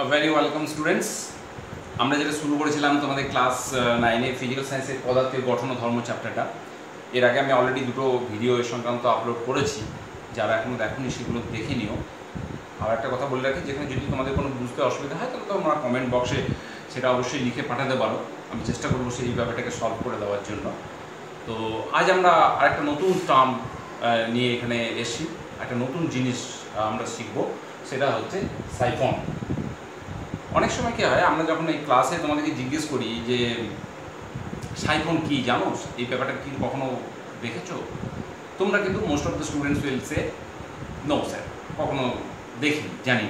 Very welcome students. আমরা যেটা শুরু করেছিলাম তোমাদের ক্লাস 9-এ ফিজিক্যাল সায়েন্সের পদার্থের গঠন ও ধর্ম চ্যাপ্টারটা, এর আগে আমি অলরেডি দুটো ভিডিও এর সংক্রান্ত আপলোড করেছি। যারা এখনও দেখোনি সেগুলো দেখে নিও। আর একটা কথা বলে রাখি, যেখানে যদি তোমাদের কোনো বুঝতে অসুবিধা হয় তাহলে তোমরা কমেন্ট বক্সে সেটা অবশ্যই লিখে পাঠাতে পারো। আমি চেষ্টা করবো সেই ব্যাপারটাকে সলভ করে দেওয়ার জন্য। তো আজ আমরা আরেকটা নতুন টার্ম নিয়ে এখানে এসেছি, একটা নতুন জিনিস আমরা শিখবো, সেটা হচ্ছে সাইফন। অনেক সময় কী হয়, আমরা যখন এই ক্লাসে তোমাদেরকে জিজ্ঞেস করি যে সাইফন কী জানো, এই ব্যাপারটা কি কখনো দেখেছো, তোমরা কিন্তু most of the students will say no sir, কখনো দেখিনি, জানি।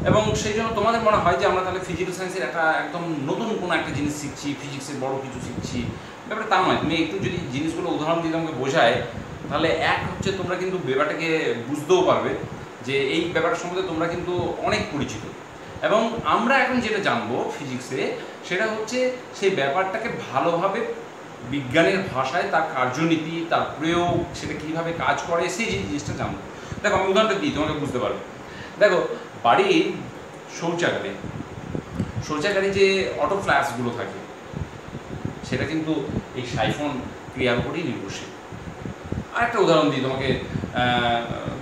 এবং সেই জন্য তোমাদের মনে হয় যে আমরা তাহলে ফিজিক্যাল সায়েন্সের একটা একদম নতুন কোনো একটা জিনিস শিখছি, ফিজিক্সের বড় কিছু শিখছি। ব্যাপারটা তা নয়। তুমি একটু যদি জিনিসগুলো উদাহরণ দিয়ে তোমাকে বোঝায়, তাহলে এক হচ্ছে তোমরা কিন্তু ব্যাপারটাকে বুঝতেও পারবে যে এই ব্যাপারটার সম্বন্ধে তোমরা কিন্তু অনেক পরিচিত। এবং আমরা এখন যেটা জানবো ফিজিক্সে, সেটা হচ্ছে সেই ব্যাপারটাকে ভালোভাবে বিজ্ঞানের ভাষায় তার কার্যনীতি, তার প্রয়োগ, সেটা কীভাবে কাজ করে, সেই জিনিসটা জানবো। দেখো আমি উদাহরণটা দিই, তোমাকে বুঝতে পারবে। দেখো বাড়ির শৌচাগারে যে অটো ফ্ল্যাশগুলো থাকে, সেটা কিন্তু এই সাইফন ক্রিয়ার উপরেই নির্ভরশীল। আরেকটা উদাহরণ দিই, তোমাকে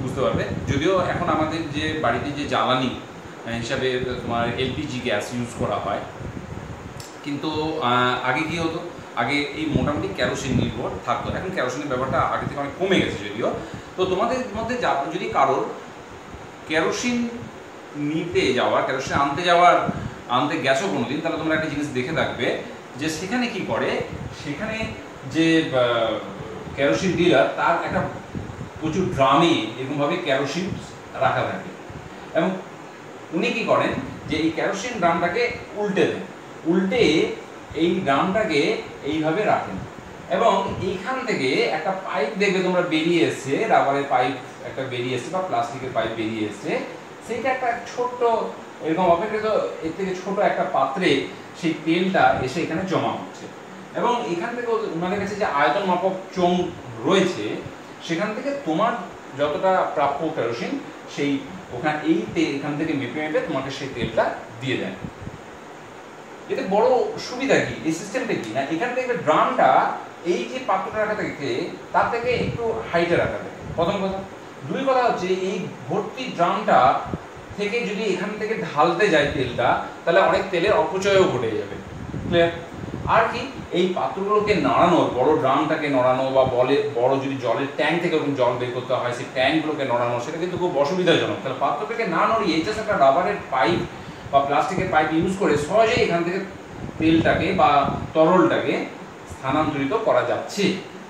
বুঝতে পারবে। যদিও এখন আমাদের যে বাড়িতে যে জ্বালানি হিসাবে তোমার এলপিজি গ্যাস ইউজ করা হয়, কিন্তু আগে কী হতো, আগে এই মোটামুটি কেরোসিন নির্ভর থাকতো। এখন কেরোসিনের ব্যাপারটা আগে থেকে অনেক কমে গেছে যদিও। তো তোমাদের মধ্যে যদি কারোর কেরোসিন আনতে গেছো কোনো দিন, তাহলে তোমরা একটা জিনিস দেখে থাকবে যে সেখানে কি করে, সেখানে যে কেরোসিন ডিলার, তার একটা প্রচুর ড্রামে এরকমভাবে কেরোসিন রাখা থাকে। এবং উনি কী করেন যে এই কেরোসিন ড্রামটাকে উল্টে এই ড্রামটাকে এইভাবে রাখেন। এবং এইখান থেকে একটা পাইপ দেখবে তোমরা বেরিয়ে এসছে, রাবারের পাইপ একটা বেরিয়ে এসছে বা প্লাস্টিকের পাইপ বেরিয়ে এসছে। সেইটা একটা ছোট্ট এরকম অপেক্ষিত এর থেকে ছোট একটা পাত্রে সেই তেলটা এসে এখানে জমা হচ্ছে। এবং এখান থেকে ওনাদের কাছে যে আয়তন মাপক চোঙ রয়েছে, সেখান থেকে তোমার যতটা প্রাপ্য কেরোসিন, সেই ওখানে এখান থেকে মেপে তোমাকে সেই তেলটা দিয়ে দেয়। এতে বড় সুবিধা কি, এই সিস্টেমটা কি না, এখান থেকে ড্রামটা এই যে পাত্রটা রাখা থাকে তার থেকে একটু হাইটে রাখা থাকে, প্রথম কথা। দুই কথা হচ্ছে, এই ভর্তি ড্রামটা থেকে যদি এখান থেকে ঢালতে যায় তেলটা, তাহলে অনেক তেলের অপচয়ও ঘটে যাবে। ক্লিয়ার? আর কি, এই পাত্রগুলোকে নাড়ানোর, বড় ড্রামটাকে নড়ানো বা বড় যদি জলের ট্যাঙ্ক থেকে ওরকম জল বের করতে হয়, সেই ট্যাঙ্কগুলোকে নড়ানো, সেটা কিন্তু খুব অসুবিধাজনক। তাহলে পাত্রটাকে না নড়িয়ে জাস্ট একটা রাবারের পাইপ বা প্লাস্টিকের পাইপ ইউজ করে সহজেই এখান থেকে তেলটাকে বা তরলটাকে স্থানান্তরিত করা যাচ্ছে।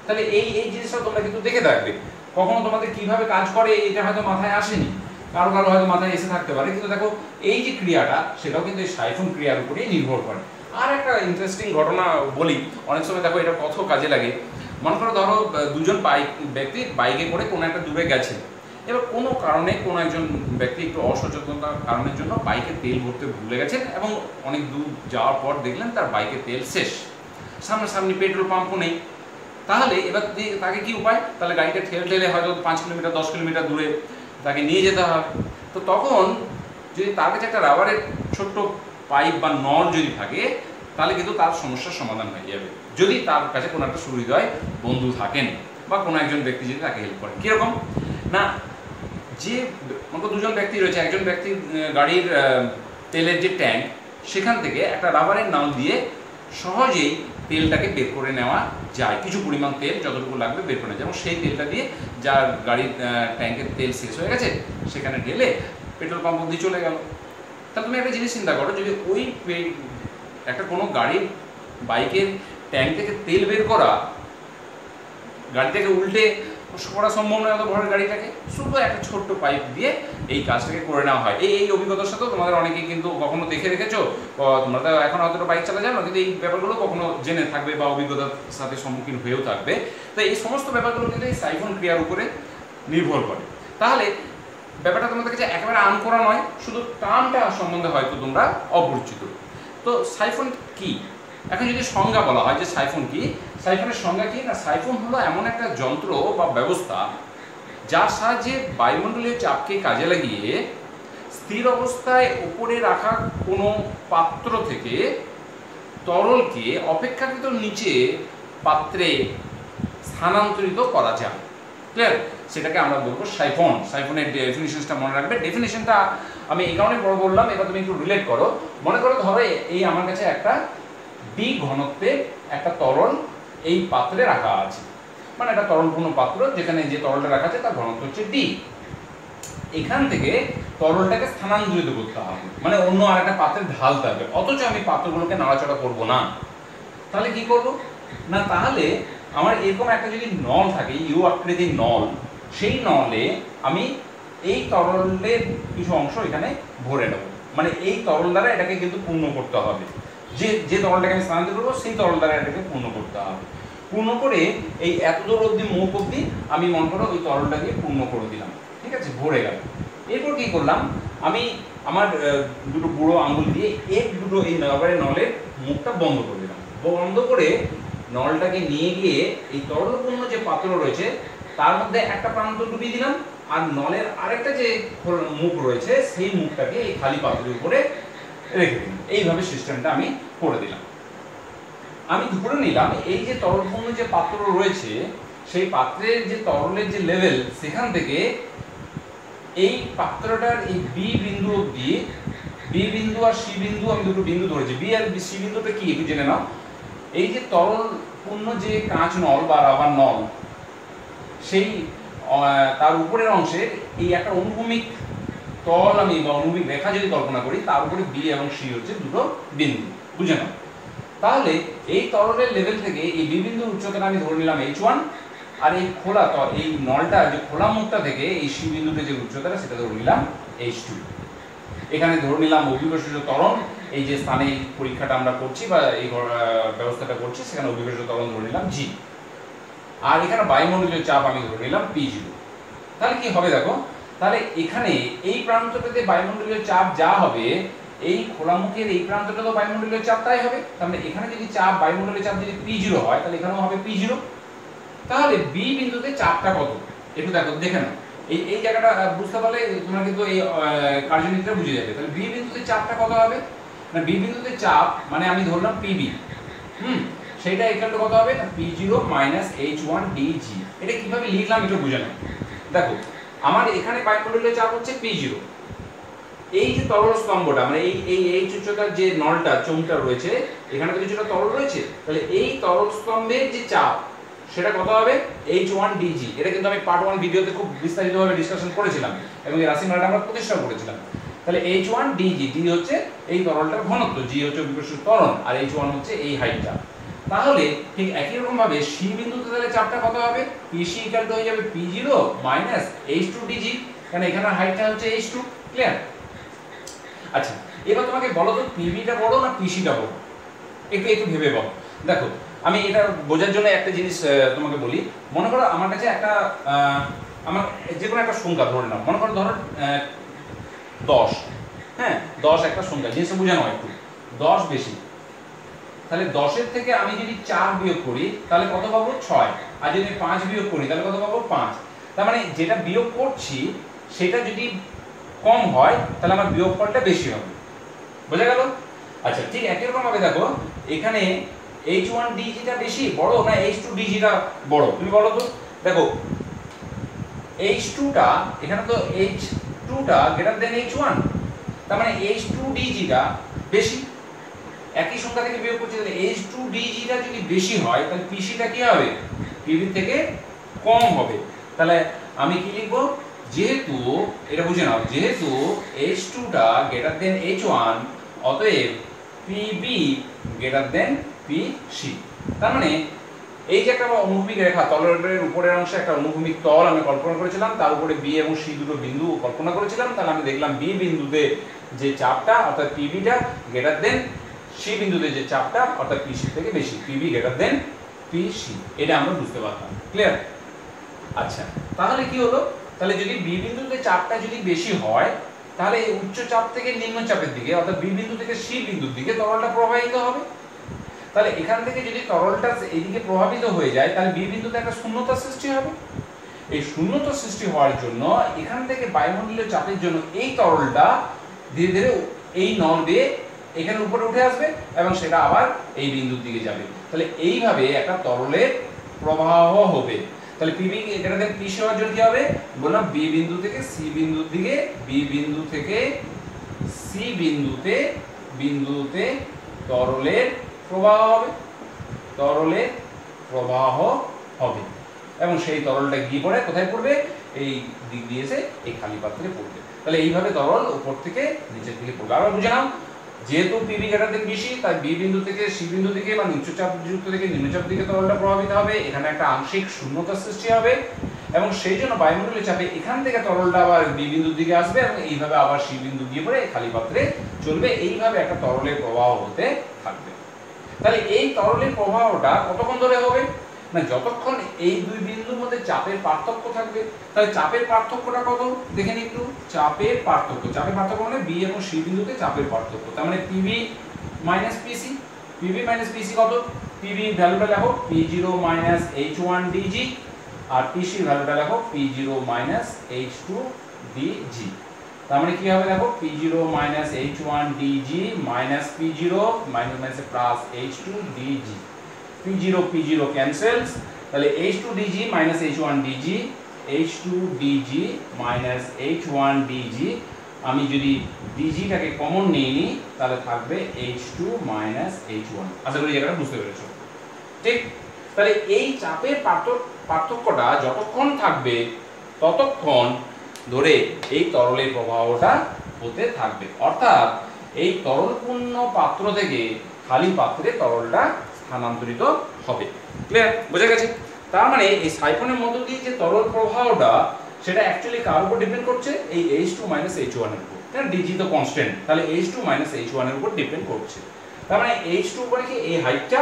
তাহলে এই জিনিসটা তোমরা কিন্তু দেখে থাকবে। কখনো তোমাদের কিভাবে কাজ করে এটা হয়তো মাথায় আসেনি, কারো হয়তো মাথায় এসে থাকতে পারে, কিন্তু দেখো এই যে ক্রিয়াটা, সেটাও কিন্তু এই সাইফন ক্রিয়ার উপরেই নির্ভর করে। আর একটা ইন্টারেস্টিং ঘটনা বলি, অনেক সময় দেখো এটা কত কাজে লাগে। মনে করো ধরো দুজন ব্যক্তি বাইকে করে কোনো একটা দূরে গেছে। এবার কোনো কারণে কোনো একজন ব্যক্তি একটু অসচেতনতার কারণের জন্য বাইকে তেল ভরতে ভুলে গেছেন, এবং অনেক দূর যাওয়ার পর দেখলেন তার বাইকে তেল শেষ, সামনাসামনি পেট্রোল পাম্পও নেই। তাহলে এবার তাকে কি উপায়, তাহলে গাড়িটা ঠেলে হয়তো 5 কিলোমিটার 10 কিলোমিটার দূরে তাকে নিয়ে যেতে হবে। তো তখন যদি তার কাছে একটা রাবারের ছোট্ট পাইপ বা নল যদি থাকে, তাহলে কিন্তু তার সমস্যার সমাধান হয়ে যাবে, যদি তার কাছে কোনো একটা সুহৃদয় বন্ধু থাকেন বা কোনো একজন ব্যক্তি যদি তাকে হেল্প করেন। কীরকম না, যে দুজন ব্যক্তি রয়েছে, একজন ব্যক্তি গাড়ির তেলের যে ট্যাঙ্ক, সেখান থেকে একটা রাবারের নাল দিয়ে সহজেই তেলটাকে বের করে নেওয়া যায়, কিছু পরিমাণ তেল যতটুকু লাগবে বের করে নেওয়া যায়। এবং সেই তেলটা দিয়ে, যার গাড়ির ট্যাঙ্কের তেল শেষ হয়ে গেছে, সেখানে ঢেলে পেট্রোল পাম্প অবধি চলে গেল। তাহলে তুমি একটা জিনিস চিন্তা করো, যদি ওই একটা কোনো গাড়ির বাইকের ট্যাঙ্ক থেকে তেল বের করা, গাড়িটাকে উল্টে করা সম্ভব নয় অত বড় গাড়িটাকে, শুধু একটা ছোট্ট পাইপ দিয়ে এই কাজটাকে করে নেওয়া হয়। এই অভিজ্ঞতার সাথেও তোমাদের অনেকেই কিন্তু কখনো দেখে রেখেছো, তোমরা তো এখন হয়তো বাইক চালা জানো, কিন্তু এই ব্যাপারগুলো কখনো জেনে থাকবে বা অভিজ্ঞতার সাথে সম্মুখীন হয়েও থাকবে। তো এই সমস্ত ব্যাপারগুলো কিন্তু এই সাইফন ক্রিয়ার উপরে নির্ভর করে। তাহলে ব্যাপারটা তোমাদের কাছে একেবারে আন করা নয়, শুধু টার্মটা সম্বন্ধে হয়তো তোমরা অপরিচিত। তো সাইফন কি, এখন যদি সংজ্ঞা বলা হয় যে সাইফন কি, সাইফনের সংজ্ঞা কি না, সাইফন হলো এমন একটা যন্ত্র বা ব্যবস্থা যার সাহায্যে বায়ুমণ্ডলীয় চাপকে কাজে লাগিয়ে স্থির অবস্থায় উপরে রাখা কোনো পাত্র থেকে তরলকে অপেক্ষাকৃত নিচে পাত্রে স্থানান্তরিত করা যায়। ক্লিয়ার? সেটাকে আমরা বলবো সাইফন। সাইফনের ডেফিনিশনটা মনে রাখবে। ডেফিনিশনটা আমি এই কারণে বড় বললাম, এবার তুমি একটু রিলেট করো। মনে করো ধরো এই আমার কাছে একটা ডি ঘনত্বের একটা তরল এই পাত্রে রাখা আছে, মানে একটা তরলপূর্ণ পাত্র যেখানে যে তরলটা রাখা আছে তার ঘনত্ব হচ্ছে ডি। এখান থেকে তরলটাকে স্থানান্তরিত করতে হবে, মানে অন্য আর একটা পাত্রে ঢালতে হবে, অথচ আমি পাত্রগুলোকে নাড়াচাড়া করব না। তাহলে কি করব না, তাহলে আমার এরকম একটা যদি নল থাকে, ইউ আকৃতির নল, সেই নলে আমি এই তরলের কিছু অংশ এখানে ভরে নেব, মানে এই তরল দ্বারা এটাকে কিন্তু পূর্ণ করতে হবে। যে তরলটাকে আমি স্থানান্তরিত করবো সেই তরল দ্বারা এটাকে পূর্ণ করতে হবে। পূর্ণ করে এই এতদূর অবধি মুখ অবধি আমি মনে করো ওই তরলটাকে পূর্ণ করে দিলাম, ঠিক আছে, ভরে গেল। এরপর কি করলাম, আমি আমার দুটো বুড়ো আঙুল দিয়ে দুটো এই রাবারের নলের মুখটা বন্ধ করে দিলাম। বন্ধ করে নলটাকে নিয়ে গিয়ে এই তরলপূর্ণ যে পাত্র রয়েছে তার মধ্যে একটা প্রান্ত ডুবিয়ে দিলাম, আর নলের আরেকটা যে মুখ রয়েছে সেই মুখটাকে এই খালি পাত্রের উপরে রেখে দিলাম। এইভাবে সিস্টেমটা আমি করে দিলাম। আমি ধরে নিলাম এই যে তরলপূর্ণ যে পাত্র রয়েছে সেই পাত্রের যে তরলের যে লেভেল, সেখান থেকে এই পাত্রটার এই বি বিন্দু অবধি, বি বিন্দু আর সি বিন্দু, আমি দুটো বিন্দু ধরেছি, বি আর সি বিন্দুটা কি একটু জেনে নাও। এই যে তরলপূর্ণ যে কাঁচ নল বা রাবার নল, সেই তার উপরের অংশের এই একটা অনুভূমিক তল আমি বা অনুভূমিক রেখা যদি কল্পনা করি, তার উপরে বি এবং সি হচ্ছে দুটো বিন্দু, বুঝে নাও। তাহলে এই তরলের লেভেল থেকে এই বি বিন্দুর উচ্চতাটা আমি ধরে নিলাম H1, আর এই খোলা এই নলটা যে খোলা মুখটা থেকে এই সি বিন্দুতে যে উচ্চতাটা সেটা ধরে নিলাম H2। এখানে ধরে নিলাম অভিকর্ষজ ত্বরণ, এই যে স্থানে এই পরীক্ষাটা আমরা করছি বা এই ব্যবস্থাটা করছি সেখানে অভিকর্ষজ ত্বরণ ধরে নিলাম G, আর এখানে বায়ুমণ্ডলীয় চাপ আমি ধরে নিলাম P0। তাহলে কি হবে দেখো, তাহলে এখানে এই প্রান্তটাতে বায়ুমণ্ডলীয় চাপ যা হবে, এই খোলা মুখের এই প্রান্তটা তো বায়ুমণ্ডলীয় চাপ তাই হবে। তাহলে এখানে যদি চাপ বায়ুমণ্ডলীয় চাপ যদি P0 হয় তাহলে এখানেও হবে P0। তাহলে বি বিন্দুতে চাপটা কত একটু দেখে নাও। এই জায়গাটা বুঝতে পারলে তোমরা কিন্তু এই কার্যনীতিটা বুঝে যাবে। তাহলে বি বিন্দুতে চাপটা কত হবে না, বি বিন্দুতে চাপ মানে আমি ধরলাম পিবি, সেইটা ইকুয়াল টু কত হবে না P0 H1 dG। এটা কিভাবে লিখলাম একটু বুঝে নাও। দেখো আমার এখানে বায়ুমণ্ডলীয় চাপ হচ্ছে P0, এই যে তরল স্তম্ভটা মানে এই উচ্চতার যে নলটা চোঙটা রয়েছে এখানে তো কিছুটা তরল রয়েছে, তাহলে এই তরল স্তম্ভের যে চাপ সেটা কত হবে H1 dG। এটা কিন্তু আমি পার্ট 1 ভিডিওতে খুব বিস্তারিতভাবে ডিসকাশন করেছিলাম এবং এই রাশিমালাটা আমরা প্রতিষ্ঠা করেছিলাম। তাহলে H1 dG, D হচ্ছে এই তরলটার ঘনত্ব, G হচ্ছে অভিকর্ষজ ত্বরণ, আর H1 হচ্ছে এই হাইটটা। তাহলে ঠিক একই রকম ভাবে সি বিন্দুতে তাহলে চাপটা কত হবে, PC ইকুয়াল টু হয়ে যাবে P0 H2 dG, কারণ এখানে হাইটটা হচ্ছে H2। ক্লিয়ার? আচ্ছা এবার তোমাকে বলো তো পিবিটা বড় না পিসিটা বড়, একটু ভেবে বলো। দেখো আমি এটা বোঝার জন্য একটা জিনিস তোমাকে বলি। মনে করো আমার কাছে একটা আমার যে কোনো একটা সংখ্যা ধরে নাও, মনে করো ধরো 10, হ্যাঁ 10 একটা সংখ্যা, জিনিসটা বুঝে নাও একটু। 10 বেশি, তাহলে 10-এর থেকে আমি যদি 4 বিয়োগ করি তাহলে কত পাবো 6, আর যদি 5 বিয়োগ করি তাহলে কত পাবো 5। তার মানে যেটা বিয়োগ করছি সেটা যদি কম হয় তাহলে আমার বিয়োগফলটা বেশি হবে, বোঝা গেল? আচ্ছা ঠিক একই রকম ভাবে দেখো এখানে H1 dG টা বেশি বড় না H2 dG টা বড়, তুমি বলো তো। দেখো H2 টা এখানে তো H2 টা গ্রেটার দেন H1, তার মানে H2 dG টা বেশি। একই সংখ্যা থেকে বিয়োগ করছি, তাহলে H2 dG টা যদি বেশি হয় তাহলে PC টা কি হবে PB থেকে কম হবে। তাহলে আমি কি লিখবো, যেহেতু এটা বুঝে নাও, যেহেতু H2 টা গ্রেটার দেন H1 অতএব PB গ্রেটার দেন PC। তার মানে এই যে একটা অনুভূমিক রেখা, তলের উপরের অংশে একটা অনুভূমিক তল আমি কল্পনা করেছিলাম, তার উপরে B এবং C দুটো বিন্দু কল্পনা করেছিলাম, তাহলে আমি দেখলাম B বিন্দুতে যে চাপটা অর্থাৎ PB টা গ্রেটার দেন C বিন্দুতে যে চাপটা অর্থাৎ PC থেকে বেশি, PB গ্রেটার দেন PC। এটা আমরা বুঝতে পারলাম। ক্লিয়ার? আচ্ছা তাহলে কি হলো, তাহলে যদি বি বিন্দুতে চাপটা যদি বেশি হয় তাহলে উচ্চ চাপ থেকে নিম্ন চাপের দিকে অর্থাৎ বি বিন্দু থেকে সি বিন্দুর দিকে তরলটা প্রবাহিত হবে। তাহলে এখান থেকে যদি তরলটা এইদিকে প্রভাবিত হয়ে যায় তাহলে বি বিন্দুতে একটা শূন্যতা সৃষ্টি হবে, এই শূন্যতা সৃষ্টি হওয়ার জন্য এখান থেকে বায়ুমণ্ডলীয় চাপের জন্য এই তরলটা ধীরে ধীরে এই নল দিয়ে এখানে উপরে উঠে আসবে এবং সেটা আবার এই বিন্দুর দিকে যাবে। তাহলে এইভাবে একটা তরলের প্রবাহ হবে। তাহলে পিবি এটা থেকে পি হওয়ার জন্য কি হবে বললাম, বি বিন্দু থেকে সি বিন্দুর দিকে, বি বিন্দু থেকে সি বিন্দুতে তরলের প্রবাহ হবে, তরলের প্রবাহ হবে এবং সেই তরলটা গিয়ে পড়ে কোথায় পড়বে, এই দিক দিয়ে এসে এই খালি পাত্রে পড়বে। তাহলে এইভাবে তরল উপর থেকে নিচের দিকে পড়বে। আবার বুঝে নাও, যেহেতু পিবি গ্রেটার বেশি তাই বি বিন্দু থেকে সি বিন্দু দিকে বা উচ্চচাপ যুক্ত থেকে নিম্নচাপ দিকে তরলটা প্রভাবিত হবে, এখানে একটা আংশিক শূন্যতা সৃষ্টি হবে এবং সেই জন্য বায়ুমণ্ডলীয় চাপে এখান থেকে তরলটা আবার বি বিন্দুর দিকে আসবে এবং এইভাবে আবার সি বিন্দু গিয়ে পড়ে খালি পাত্রে চলবে। এইভাবে একটা তরলের প্রবাহ হতে থাকবে। তাহলে এই তরলের প্রবাহটা কতক্ষণ ধরে হবে না, যতক্ষণ এই দুই বিন্দুর মধ্যে চাপের পার্থক্য থাকবে। তাহলে চাপের পার্থক্যটা কত দেখেন একটু, চাপের পার্থক্য মানে বি এবং সি বিন্দুতে চাপের পার্থক্য, তার মানে পিবি মাইনাস পিসি। পিবি মাইনাস পিসি কত, পিবি ভ্যালুটা লেখো P0 মাইনাস H1 dg আর পিসি ভ্যালুটা লেখো P0 মাইনাস H2 dg। তার মানে কি হবে দেখো, P0 minus H1 dg minus P0 minus minus plus H2 dg, P0 cancels, তাহলে H2 dg minus H1 dg, H2 dg minus H1 dg, আমি যদি dg টাকে কমন নিয়ে নিই তাহলে থাকবে H2 minus H1। আশা করি জায়গাটা বুঝতে পেরেছো, ঠিক? তাহলে এই চাপের পার্থক্যটা যতক্ষণ থাকবে ততক্ষণ ধরে এই তরলের প্রবাহটা হতে থাকবে, অর্থাৎ এই তরলপূর্ণ পাত্র থেকে খালি পাত্রে তরলটা স্থানান্তরিত হবে। ক্লিয়ার, বোঝা গেছে? তার মানে এই সাইফনের মধ্য দিয়ে যে তরল প্রবাহটা সেটা অ্যাকচুয়ালি কার উপর ডিপেন্ড করছে, এই H2 H1 এর উপর। কারণ dg তো কনস্ট্যান্ট, তাহলে H2 H1 এর উপর ডিপেন্ড করছে। তার মানে H2 মানে কি এই হাইটটা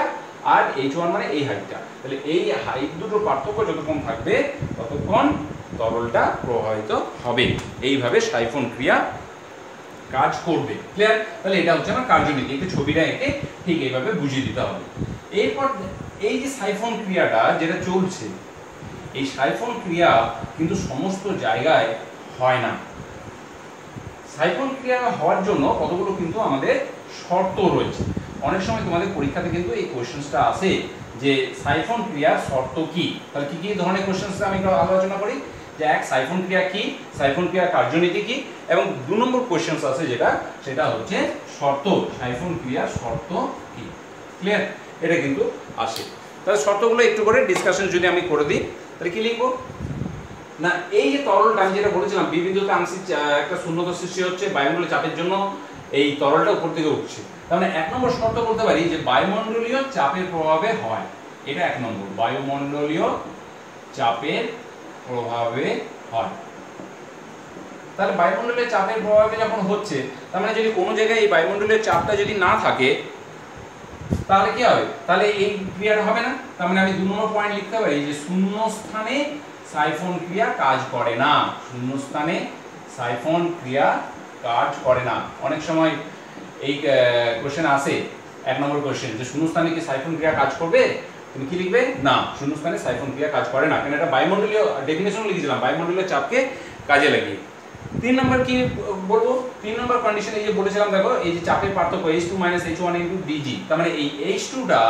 আর H1 মানে এই হাইটটা। তাহলে এই হাইট দুটোর পার্থক্য যতক্ষণ থাকবে ততক্ষণ তরলটা প্রবাহিত হবে। এইভাবে সাইফন ক্রিয়া কাজ করবে। ক্লিয়ার? তাহলে এটা হচ্ছে আমার কার্যনীতি, একটু ছবিটা এঁকে ঠিক এইভাবে বুঝিয়ে দিতে হবে। এরপর এই যে সাইফন ক্রিয়াটা যেটা চলছে, এই সাইফন ক্রিয়া কিন্তু সমস্ত জায়গায় হয় না। সাইফন ক্রিয়া হওয়ার জন্য কতগুলো কিন্তু আমাদের শর্ত রয়েছে। অনেক সময় তোমাদের পরীক্ষাতে কিন্তু এই কোশ্চেনটা আসে যে সাইফন ক্রিয়ার শর্ত কি। তাহলে কি কি ধরনের কোশ্চেনটা আমি আলোচনা করি, যে এক সাইফন ক্রিয়া কি, সাইফন ক্রিয়ার কার্যনীতি কি, এবং 2 নম্বর কোশ্চেন আছে সেটা হচ্ছে শর্ত, সাইফন ক্রিয়ার শর্ত কি। ক্লিয়ার? এটা কিন্তু আসে। তাহলে শর্তগুলো একটু করে ডিসকাশন যদি আমি করে দিই তাহলে কি লিখবো না, এই যে তরলটা আমি যেটা বলেছিলাম বি বিন্দুতে আংশিক একটা শূন্যতা সৃষ্টি হচ্ছে বায়ুমণ্ডলীয় চাপের জন্য, এই তরলটা উপর থেকে উঠছে। তার মানে 1 নম্বর শর্ত বলতে পারি যে বায়ুমণ্ডলীয় চাপের প্রভাবে হয়। এটা 1 নম্বর, বায়ুমণ্ডলীয় চাপের প্রভাবে হয়। তাহলে বায়ুমণ্ডলীয় চাপের প্রভাবে যখন হচ্ছে, তার মানে যদি কোনো জায়গায় এই বায়ুমণ্ডলীয় চাপটা যদি না থাকে তাহলে কি হবে, তাহলে এই ক্রিয়াটা হবে না। তার মানে আমি 2 নম্বর পয়েন্ট লিখতে পারি যে শূন্য স্থানে সাইফন ক্রিয়া কাজ করে না। শূন্য স্থানে সাইফন ক্রিয়া কাজ করে না। অনেক সময় এই কোশ্চেন আসে 1 নম্বর কোশ্চেন যে শূন্যস্থানে কি সাইফন ক্রিয়া কাজ করবে, তুমি কি লিখবে না, শূন্যস্থানে সাইফন ক্রিয়া কাজ করে না, কারণ এটা বায়ুমণ্ডলীয় ডেফিনেশন লিখেছিলাম, বায়ুমণ্ডলীয় চাপকে কাজে লাগিয়ে। 3 নম্বর কি বলবো, 3 নম্বর কন্ডিশন এই যে বলেছিলাম দেখো, এই যে চাপের পার্থক্য H2 H1 dg, তার মানে এই H2টা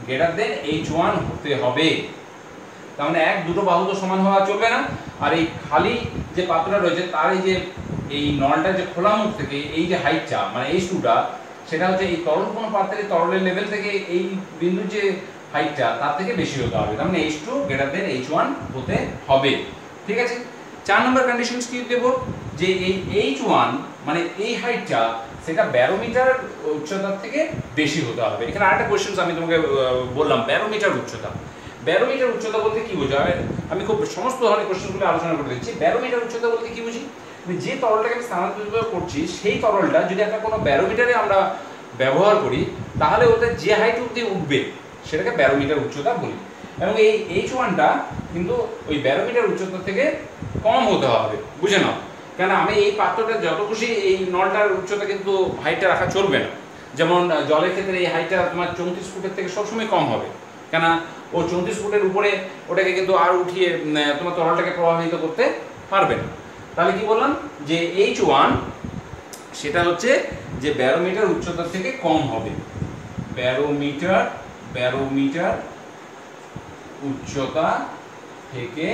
গ্রেটার দেন H1 হতে হবে। তার মানে দুটো বাহু তো সমান হওয়া চলবে না, আর এই খালি যে পাত্রটা রয়েছে তার এই যে এই নলটা যে খোলা মুখ থেকে এই যে হাইটটা মানে H2টা, সেটা হচ্ছে এই তরলপূর্ণ পাত্রের তরলের লেভেল থেকে এই বিন্দুর যে হাইটটা তার থেকে বেশি হতে হবে। তার মানে H2 গ্রেটার দেন H1 হতে হবে। ঠিক আছে? 4 নম্বর কন্ডিশন কি দেব, যে এই H1 মানে এই হাইটটা সেটা ব্যারোমিটার উচ্চতার থেকে বেশি হতে হবে। এখানে আরেকটা কোশ্চেন আমি তোমাকে বললাম, ব্যারোমিটার উচ্চতা। ব্যারোমিটার উচ্চতা বলতে কি বোঝায়, আমি খুব সমস্ত ধরনের কোশ্চেনগুলো আলোচনা করে দিচ্ছি। ব্যারোমিটার উচ্চতা বলতে কি বুঝি, যে তরলটাকে আমি স্থানান্তরিত করছি সেই তরলটা যদি একটা কোনো ব্যারোমিটারে আমরা ব্যবহার করি তাহলে ওটা যে হাইট অবধি উঠবে সেটাকে ব্যারোমিটার উচ্চতা বলি। এবং এই H1টা কিন্তু ওই ব্যারোমিটার উচ্চতা থেকে কম হতে হবে, বুঝে নাও। কেন, আমি এই পাত্রটা যত খুশি এই নলটার উচ্চতা কিন্তু হাইটটা রাখা চলবে না। যেমন জলের ক্ষেত্রে এই হাইটটা তোমার 34 ফুটের থেকে সবসময় কম হবে, কেন ও 34 ফুটের উপরে ওটাকে কিন্তু আর উঠিয়ে তোমার তরলটাকে প্রবাহিত করতে পারবে না। তাহলে কি বললাম যে H1 সেটা হচ্ছে যে ব্যারোমিটার উচ্চতা থেকে কম হবে, ব্যারোমিটার উচ্চতা থেকে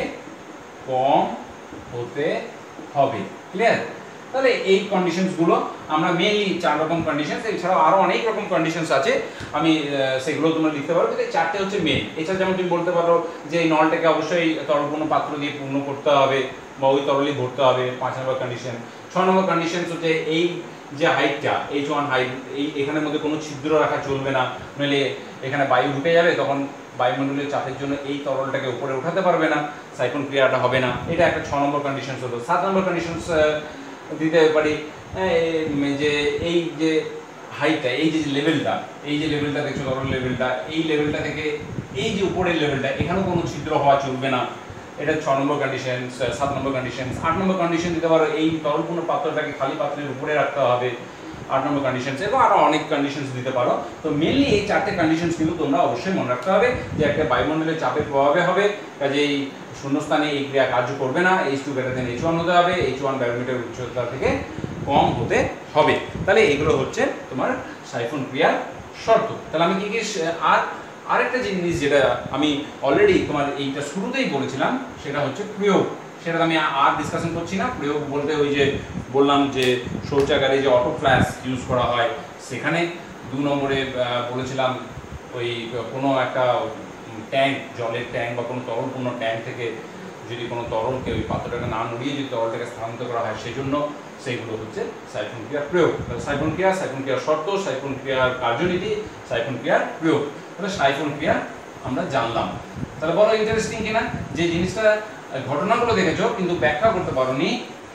কম হতে হবে। ক্লিয়ার? তাহলে এই কন্ডিশনসগুলো আমরা মেইনলি 4 রকম কন্ডিশনস, এছাড়াও আরো অনেক রকম কন্ডিশনস আছে, আমি সেগুলো তোমরা লিখতে পারো, কিন্তু এই 4টে হচ্ছে মেইন। এছাড়া যেমন তুমি বলতে পারো যে এই নলটাকে অবশ্যই তরলপূর্ণ পাত্র দিয়ে পূর্ণ করতে হবে বা ওই তরলই ভরতে হবে, 5 নম্বর কন্ডিশন। 6 নম্বর কন্ডিশনস হচ্ছে এই যে হাইটটা H1 হাইট, এখানের মধ্যে কোনো ছিদ্র রাখা চলবে না, নইলে এখানে বায়ু ঢুকে যাবে, তখন বায়ুমণ্ডলীয় চাপের জন্য এই তরলটাকে উপরে উঠাতে পারবে না, সাইফন ক্রিয়াটা হবে না। এটা একটা 6 নম্বর কন্ডিশনস হলো। 7 নম্বর কন্ডিশনস দিতে পারি যে এই যে হাইটটা, এই যে লেভেলটা দেখছো, তরল লেভেলটা, এই লেভেলটা থেকে এই যে উপরের লেভেলটা, এখানেও কোনো ছিদ্র হওয়া চলবে না, এটা 6 নম্বর কন্ডিশন। 7 নম্বর কন্ডিশন। 8 নম্বর কন্ডিশন দিতে পারো এই তরলপূর্ণ পাত্রটাকে খালি পাত্রের উপরে রাখতে হবে, 8 নম্বর কন্ডিশন। এবং আরো অনেক কন্ডিশনস দিতে পারো। তো মেইনলি এই 4টে কন্ডিশনস কিন্তু তোমরা অবশ্যই মনে রাখতে হবে যে একটা বায়ুমণ্ডলের চাপের প্রভাবে হবে, কাজেই শূন্যস্থানে এই ক্রিয়া কার্য করবে না, H2 > H1 হতে হবে, H1 ব্যারোমিটার উচ্চতা থেকে কম হতে হবে। তাহলে এগুলো হচ্ছে তোমার সাইফন ক্রিয়ার শর্ত। তাহলে আমি কি আরেকটা জিনিস যেটা আমি অলরেডি তোমার এইটা শুরুতেই বলেছিলাম, সেটা হচ্ছে প্রয়োগ। সেটা আমি আর ডিসকাশন করছি না। প্রয়োগ বলতে ওই যে বললাম যে শৌচাগারে যে অটো ফ্ল্যাশ ইউজ করা হয়, সেখানে 2 নম্বরে বলেছিলাম ওই কোনো একটা ট্যাঙ্ক, জলের ট্যাঙ্ক বা কোনো তরলপূর্ণ ট্যাঙ্ক থেকে যদি কোনো তরলকে ওই পাত্রটাকে না নড়িয়ে যদি তরলটাকে স্থানান্তর করা হয়, সেই জন্য সেইগুলো হচ্ছে সাইফন ক্রিয়ার প্রয়োগ। সাইফন ক্রিয়ার শর্ত, সাইফন ক্রিয়ার কার্যনীতি, সাইফন ক্রিয়ার প্রয়োগ। তাহলে সাইফন ক্রিয়া আমরা জানলাম। তাহলে বড় ইন্টারেস্টিং কিনা, যে জিনিসটা ঘটনাগুলো দেখেছো কিন্তু ব্যাখ্যা করতে পারোনি,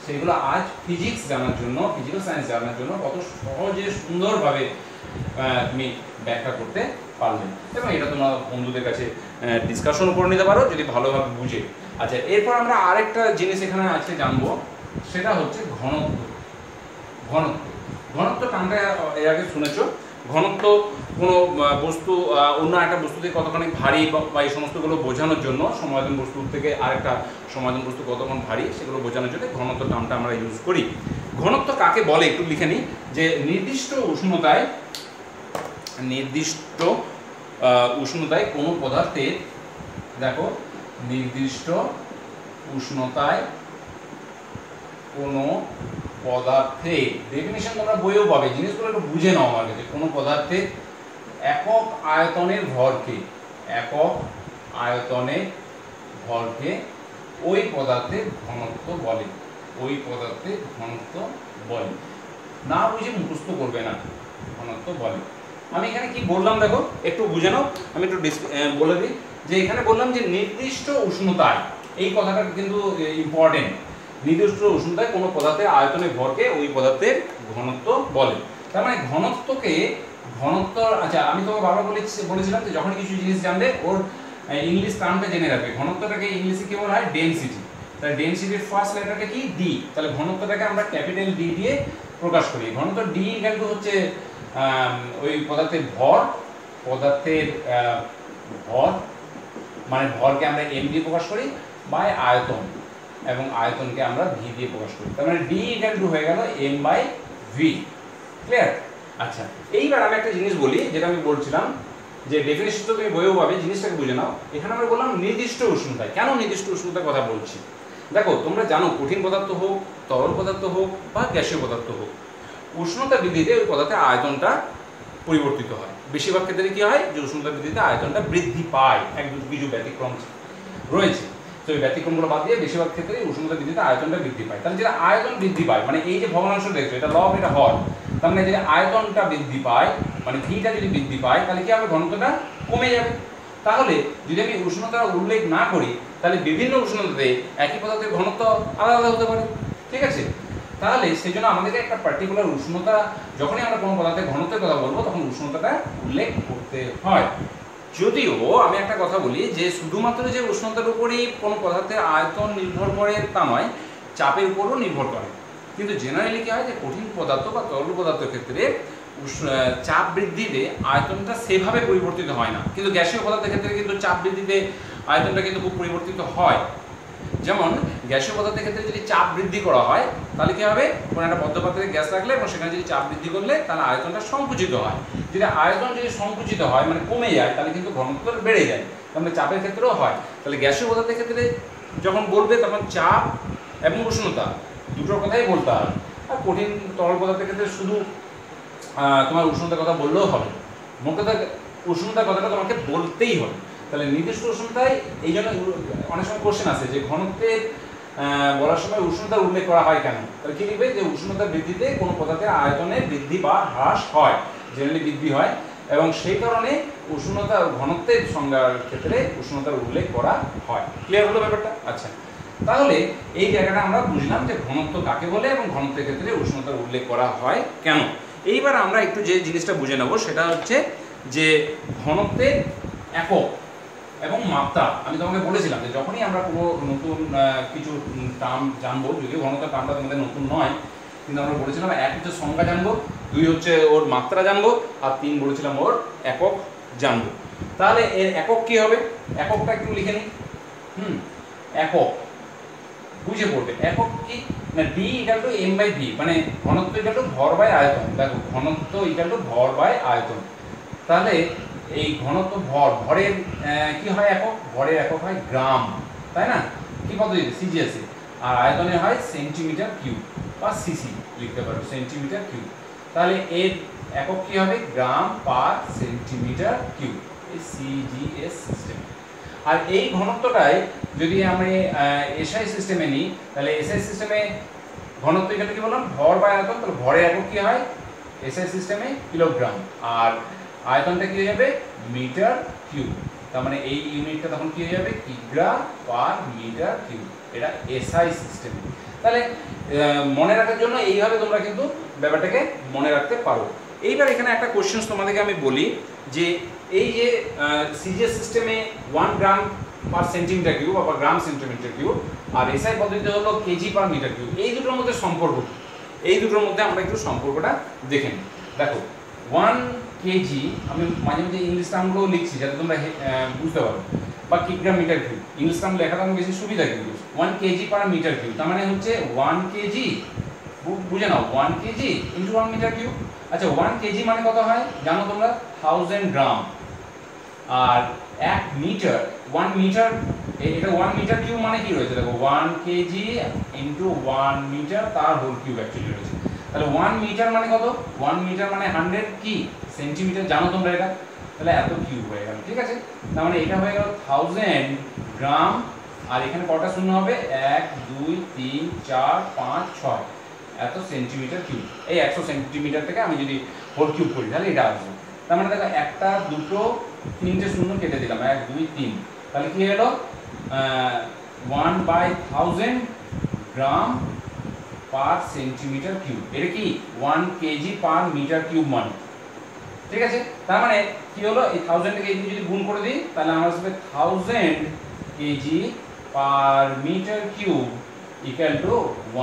সেগুলো আজ ফিজিক্স জানার জন্য, ফিজিক্যাল সায়েন্স জানার জন্য কত সহজে সুন্দরভাবে তুমি ব্যাখ্যা করতে পারলে, এবং এটা তোমার বন্ধুদের কাছে ডিসকাশনও করে নিতে পারো যদি ভালোভাবে বুঝে। আচ্ছা, এরপর আমরা আরেকটা জিনিস এখানে আজকে জানবো, সেটা হচ্ছে ঘনত্ব টানটা এর আগে শুনেছো। ঘনত্ব কোনো বস্তু অন্য একটা বস্তু থেকে কতখানি ভারী বা এই সমস্তগুলো বোঝানোর জন্য, সমাধান বস্তুর থেকে আরেকটা সমাধান বস্তু কতক্ষণ ভারী সেগুলো বোঝানোর জন্য ঘনত্ব টার্মটা আমরা ইউজ করি। ঘনত্ব কাকে বলে একটু লিখে নিই, যে নির্দিষ্ট উষ্ণতায় কোনো পদার্থের, দেখো নির্দিষ্ট উষ্ণতায় কোনো পদার্থে, ডেফিনিশন তোমরা বইয়েও পাবে, জিনিসগুলো একটু বুঝে নাও আমার কাছে। কোনো পদার্থের একক আয়তনের ভরকে ওই পদার্থের ঘনত্ব বলে। না বুঝে মুখস্থ করবে না, ঘনত্ব বলে। আমি এখানে কি বললাম দেখো একটু বুঝে নাও। আমি একটু বলে দিই যে এখানে বললাম যে নির্দিষ্ট উষ্ণতায়, এই কথাটা কিন্তু ইম্পর্টেন্ট। নির্দিষ্ট উষ্ণতায় কোনো পদার্থের আয়তনের ভরকে ওই পদার্থের ঘনত্ব বলে। তার মানে ঘনত্ব, আচ্ছা আমি তোমাকে বারবার বলেছিলাম যে যখন কিছু জিনিস জানবে ওর ইংলিশ টার্মটা জেনে রাখবে। ঘনত্বটাকে ইংলিশে কি বলা হয়? ডেনসিটি। তাহলে ডেনসিটির ফার্স্ট লেটারটা কি? ডি। তাহলে ঘনত্বটাকে আমরা ক্যাপিটাল ডি দিয়ে প্রকাশ করি। ঘনত্ব ডি কিন্তু হচ্ছে ওই পদার্থের ভর, মানে ভরকে আমরা এম দিয়ে প্রকাশ করি, বাই আয়তন, এবং আয়তনকে আমরা ভি দিয়ে প্রকাশ করি। তার মানে ডি ইকুয়াল টু হয়ে গেল এম বাই ভি। ক্লিয়ার? আচ্ছা, এইবার আমি একটা জিনিস বলি, যেটা আমি বলছিলাম যে ডেফিনিশন তো তুমি বইও পাবে, জিনিসটাকে বুঝে নাও। এখানে আমরা বললাম নির্দিষ্ট উষ্ণতায়। কেন নির্দিষ্ট উষ্ণতার কথা বলছি? দেখো তোমরা জানো কঠিন পদার্থ হোক, তরল পদার্থ হোক বা গ্যাসীয় পদার্থ হোক, উষ্ণতা বৃদ্ধিতে ওই পদার্থের আয়তনটা পরিবর্তিত হয়। বেশিরভাগ ক্ষেত্রে কি হয় যে উষ্ণতা বৃদ্ধিতে আয়তনটা বৃদ্ধি পায়, এক কিছু ব্যতিক্রম রয়েছে। তো এই ব্যতিক্রমগুলো বাদ দিয়ে বেশিরভাগ ক্ষেত্রে উষ্ণতা বৃদ্ধিতে আয়তনটা বৃদ্ধি পায়। তাহলে যেটা আয়তন বৃদ্ধি পায়, মানে এই যে ভগ্নাংশ দেখছো এটা লব, এটা হর, তার মানে যদি আয়তনটা বৃদ্ধি পায়, মানে ভিটা যদি বৃদ্ধি পায়, তাহলে কি হবে? ঘনত্বটা কমে যাবে। তাহলে যদি আমি উষ্ণতা উল্লেখ না করি, তাহলে বিভিন্ন উষ্ণতাতে একই পদার্থের ঘনত্ব আলাদা আলাদা হতে পারে। ঠিক আছে? তাহলে সেই জন্য আমাদেরকে একটা পার্টিকুলার উষ্ণতা, যখনই আমরা কোনো পদার্থের ঘনত্বের কথা বলবো তখন উষ্ণতাটা উল্লেখ করতে হয়। যদিও আমি একটা কথা বলি যে শুধুমাত্র যে উষ্ণতার উপরেই কোনো পদার্থের আয়তন নির্ভর করে তা নয়, চাপের উপরও নির্ভর করে। কিন্তু জেনারেলি কি হয় যে কঠিন পদার্থ বা তরল পদার্থের ক্ষেত্রে চাপ বৃদ্ধিতে আয়তনটা সেভাবে পরিবর্তিত হয় না, কিন্তু গ্যাসীয় পদার্থের ক্ষেত্রে কিন্তু চাপ বৃদ্ধিতে আয়তনটা কিন্তু খুব পরিবর্তিত হয়। যেমন গ্যাসীয় পদার্থের ক্ষেত্রে যদি চাপ বৃদ্ধি করা হয় তাহলে কি হবে, কোনো একটা বদ্ধ পাত্রে গ্যাস রাখলে এবং সেখানে যদি চাপ বৃদ্ধি করলে তাহলে আয়তনটা সংকুচিত হয়। যদি আয়তন যদি সংকুচিত হয় মানে কমে যায় তাহলে কিন্তু ঘনত্ব বেড়ে যায়, তাহলে চাপের ক্ষেত্রেও হয়। তাহলে গ্যাসীয় পদার্থের ক্ষেত্রে যখন বলবে তখন চাপ এবং উষ্ণতা দুটোর কথাই বলতে হবে। আর কঠিন তরল পদার্থের ক্ষেত্রে শুধু তোমার উষ্ণতার কথা বললেও হবে, মোট কথা উষ্ণতার কথাটা তোমাকে বলতেই হবে। তাহলে নির্দিষ্ট উষ্ণতায় এই জন্য অনেক সময় কোশ্চেন আছে যে ঘনত্বের বলার সময় উষ্ণতার উল্লেখ করা হয় কেন, তাহলে কি লিখবে যে উষ্ণতা বৃদ্ধিতে কোনো পদার্থের আয়তনের বৃদ্ধি বা হ্রাস হয়, জেনারেলি বৃদ্ধি হয়, এবং সেই কারণে উষ্ণতা ঘনত্বের সংজ্ঞার ক্ষেত্রে উষ্ণতার উল্লেখ করা হয়। ক্লিয়ার হলো ব্যাপারটা? আচ্ছা, তাহলে এই জায়গাটা আমরা বুঝলাম যে ঘনত্ব কাকে বলে এবং ঘনত্বের ক্ষেত্রে উষ্ণতার উল্লেখ করা হয় কেন। এইবার আমরা একটু যে জিনিসটা বুঝে নেব সেটা হচ্ছে যে ঘনত্বের একক এবং মাত্রা। আমি তোমাকে বলেছিলাম যে যখনই আমরা কোনো নতুন কিছু টার্ম জানবো, যদিও ঘনত্বের টার্মটা তোমাদের নতুন নয়, কিন্তু আমরা বলেছিলাম এক হচ্ছে সংজ্ঞা জানবো, দুই হচ্ছে ওর মাত্রা জানবো, আর তিন বলেছিলাম ওর একক জানবো। তাহলে এর একক কি হবে, এককটা একটু লিখে নিই। একক বুঝে পড়বে। একক কি না, D equal to M by V, মানে ঘনত্ব ইকুয়াল টু ভর বাই আয়তন। দেখো ঘনত্ব ইকুয়াল টু ভর বাই আয়তন। তাহলে এই ঘনত্ব ভরের কি হয় একক, ভরের একক হয় গ্রাম, তাই না? কি পদ্ধতিতে, সিজিএস এ। আর আয়তনের হয় সেন্টিমিটার কিউব বা সিসি লিখতে পারো, সেন্টিমিটার কিউব। তাহলে এর একক কি হবে, গ্রাম পার সেন্টিমিটার কিউব, এই সিজিএস সিস্টেম। আর এই ঘনত্বটাই যদি আমি এসআই সিস্টেমে নিই, তাহলে এসআই সিস্টেমে ঘনত্ব এখানে কি বললাম, ভর বাই আয়তন। তাহলে ভরের একক কি হয় এসআই সিস্টেমে, কিলোগ্রাম, আর আয়তনটা কি হয়ে যাবে, মিটার কিউব। তার মানে এই ইউনিটটা তখন কি হয়ে যাবে, কিগ্রা পার মিটার কিউব। এটা এসআই সিস্টেম। তাহলে মনে রাখার জন্য এইভাবে তোমরা কিন্তু ব্যাপারটাকে মনে রাখতে পারো। এইবার এখানে একটা কোশ্চেন তোমাদেরকে আমি বলি যে এই যে সিজিএস সিস্টেমে 1 গ্রাম পার সেন্টিমিটার কিউব বা গ্রাম সেন্টিমিটার কিউব, আর এসআই পদ্ধতিতে হলো কেজি পার মিটার কিউব, এই দুটোর মধ্যে সম্পর্ক, এই দুটোর মধ্যে আমরা একটু সম্পর্কটা দেখে নিই। দেখো 1 কেজি, আমি মাঝে মাঝে ইংলিশ টার্মগুলো লিখছি যাতে তোমরা বুঝতে পারো, বা কিগ্রা মিটার কিউব, ইংলিশ টার্ম লেখাটা আমার বেশি সুবিধা। কিন্তু 1 কেজি পার মিটার কিউব তার মানে হচ্ছে 1 কেজি, বুঝে নাও 1 কেজি ইন্টু 1 মিটার কিউব। আচ্ছা 1 কেজি মানে কত হয় জানো তোমরা, 1000 গ্রাম। আর 1 মিটার, 1 মিটার, এটা 1 মিটার কিউব মানে কি রয়েছে, দেখো 1 কেজি ইন্টু 1 মিটার তার হোল কিউব অ্যাকচুয়ালি রয়েছে। তাহলে 1 মিটার মানে কত, 1 মিটার মানে 100 কি সেন্টিমিটার, জানো তোমরা এটা, তাহলে এত কিউব হয়ে গেল। ঠিক আছে, তার মানে এটা হয়ে গেল 1000 গ্রাম। আর এখানে কটা শূন্য হবে, 1 2 3 4 5 6, এত সেন্টিমিটার কিউব। এই 100 সেন্টিমিটার থেকে আমি যদি হোল কিউব করি তাহলে এটা আসবে। তার মানে দেখো একটা দুটো তিনটে শূন্য কেটে দিলাম, 1 2 3, তাহলে কি হলো 1/1000 গ্রাম পার সেন্টিমিটার কিউব। এটা কি 1 কেজি পার মিটার কিউব মানে। ঠিক আছে, তার মানে কি হলো, এই 1000 থেকে যদি গুণ করে দিই তাহলে আমার আসবে 1000 KG per metre cube equal to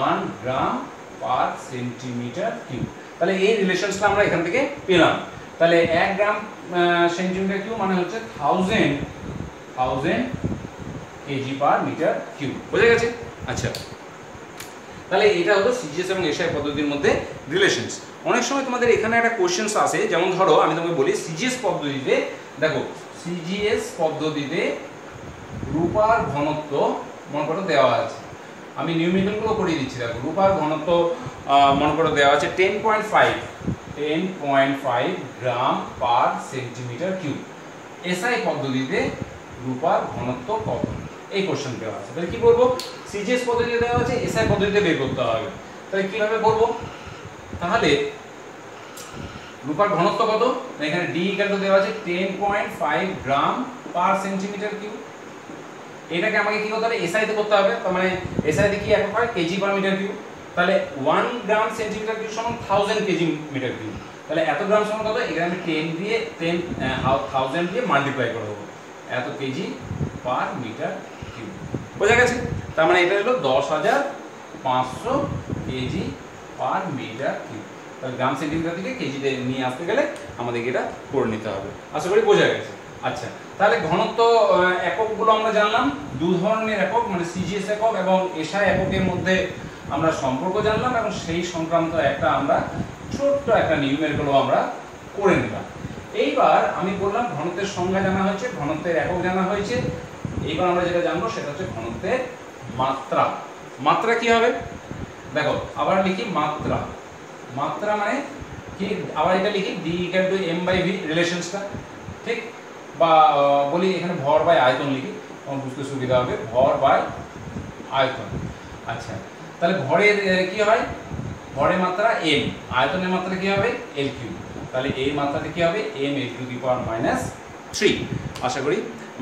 1 gram per centimetre cube. তাহলে এই রিলেশনসটা আমরা এখান থেকে পেলাম। তাহলে 1 গ্রাম সেন্টিমিটার কিউব মানে হচ্ছে 1000 কেজি পার মিটার কিউব। বোঝা গেছে? আচ্ছা, তাহলে এটা হলো সিজিএস এবং এসআই পদ্ধতির মধ্যে রিলেশনস। অনেক সময় তোমাদের এখানে একটা কোশ্চেন্স আসে, যেমন ধরো আমি তোমাকে বলি সিজিএস পদ্ধতিতে, দেখো সিজিএস পদ্ধতিতে রূপার ঘনত্ব মনে করো দেওয়া আছে, আমি নিউমেরিক্যালগুলো করিয়ে দিচ্ছি। দেখো রূপার ঘনত্ব মনে করো দেওয়া আছে 10.5 গ্রাম পার সেন্টিমিটার কিউব। এসআই পদ্ধতিতে রূপার ঘনত্ব কত, এই কোশ্চেন দেওয়া আছে। তাহলে কি বলবো, সিজিএস পদ্ধতিতে দেওয়া আছে, এসআই পদ্ধতিতে বের করতে হবে। তাহলে কিভাবে বলবো, তাহলে রূপার ঘনত্ব কত, এখানে ডি ইকুয়াল টু দেওয়া আছে 10.5 গ্রাম পার সেন্টিমিটার কিউব। এটাকে আমাকে কি করতে হবে, এসআই তে করতে হবে। তার মানে এসআই তে কি একক হয়, কেজি পার মিটার কিউব। তাহলে 1 গ্রাম সেন্টিমিটার কিউব সমান 1000 কেজি মিটার কিউব। তাহলে এত গ্রাম সমান কত, এখানে আমি 1000 দিয়ে মাল্টিপ্লাই করে দেবো, এত কেজি পার মিটার কিউব। বোঝা গেছে? তার মানে এটা হলো 10,500 কেজি পার মিটার কিউব। তাহলে গ্রাম সেন্টিমিটার থেকে কেজিতে নিয়ে আসতে গেলে আমাদেরকে এটা করে নিতে হবে। আশা করি বোঝা গেছে। আচ্ছা, তাহলে ঘনত্ব এককগুলো আমরা জানলাম, দু ধরনের একক মানে সিজিএস একক এবং এসআই এককের মধ্যে আমরা সম্পর্ক জানলাম, এবং সেই সংক্রান্ত একটা আমরা ছোট্ট একটা নিউমেরিক্যালও আমরা করে নিলাম। এইবার আমি বললাম ঘনত্বের সংজ্ঞা জানা হয়েছে, ঘনত্বের একক জানা হয়েছে। এইবার আমরা যেটা জানবো সেটা হচ্ছে ঘনত্বের মাত্রা। মাত্রা কি হবে দেখো, আবার লিখি মাত্রা। মাত্রা মানে কি, আবার এটা লিখি d = m/v রিলেশনসটা, ঠিক? বা বলি এখানে ভর বাই আয়তন লিখি, তখন বুঝতে সুবিধা হবে, ভর বাই আয়তন। আচ্ছা, তাহলে ভরের কি হয়, ভরের মাত্রা m, আয়তনের মাত্রা কি হবে l3। তাহলে এই মাত্রাটা কি হবে m⁻³ আশা করি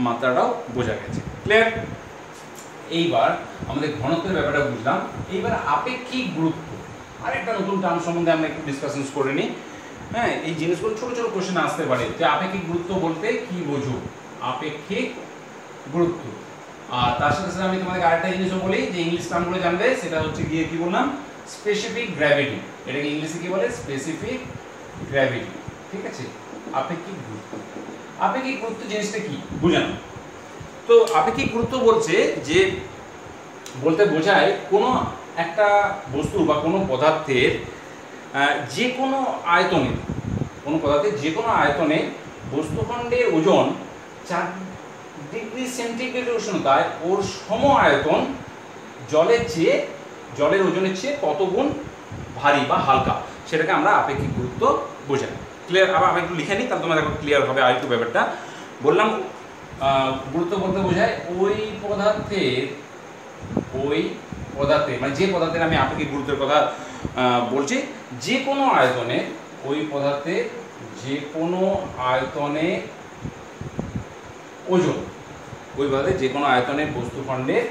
মাত্রাটাও বোঝা গেছে, ক্লিয়ার? এইবার আমাদের ঘনত্বের ব্যাপারটা বুঝলাম। এইবার আপেক্ষিক গুরুত্ব, আরেকটা নতুন টার্ম সম্বন্ধে আমরা একটু ডিসকাশন করে নিই। হ্যাঁ, এই জিনিসগুলো ছোট ছোট কোশ্চেন আসতে পারে যে আপেক্ষিক গুরুত্ব বলতে কি বোঝো, আপেক্ষিক গুরুত্ব। আর তার সাথে সাথে আমি তোমাদের আরেকটা জিনিসও বলি যে ইংলিশ টার্মগুলো জানবে, সেটা হচ্ছে গিয়ে কি বললাম, স্পেসিফিক গ্র্যাভিটি। এটাকে ইংলিশে কি বলে, স্পেসিফিক গ্র্যাভিটি, ঠিক আছে? আপেক্ষিক গুরুত্ব, আপেক্ষিক গুরুত্ব জিনিসটা কি বুঝানো। তো আপেক্ষিক গুরুত্ব বলছে যে, বলতে বোঝায় কোনো একটা বস্তু বা কোনো পদার্থের যে কোনো আয়তনে, কোনো পদার্থের যে কোনো আয়তনে বস্তুখণ্ডের ওজন 4 ডিগ্রি সেন্টিগ্রেড উষ্ণতায় ওর সম আয়তন জলের ওজনের চেয়ে কত গুণ ভারী বা হালকা, সেটাকে আমরা আপেক্ষিক গুরুত্ব বোঝাই, ক্লিয়ার? আবার আমি একটু লিখে নিই, তাহলে তোমরা দেখো ক্লিয়ার হবে আরেকটু ব্যাপারটা। বললাম গুরুত্ব বলতে বোঝায় ওই পদার্থে মানে যে পদার্থের আমি আপেক্ষিক গুরুত্বের কথা বলছি, যে কোনো আয়তনে, ওই পদার্থের যে কোনো আয়তনে ওজন, ওই পদার্থের যে কোনো আয়তনে বস্তুখণ্ডের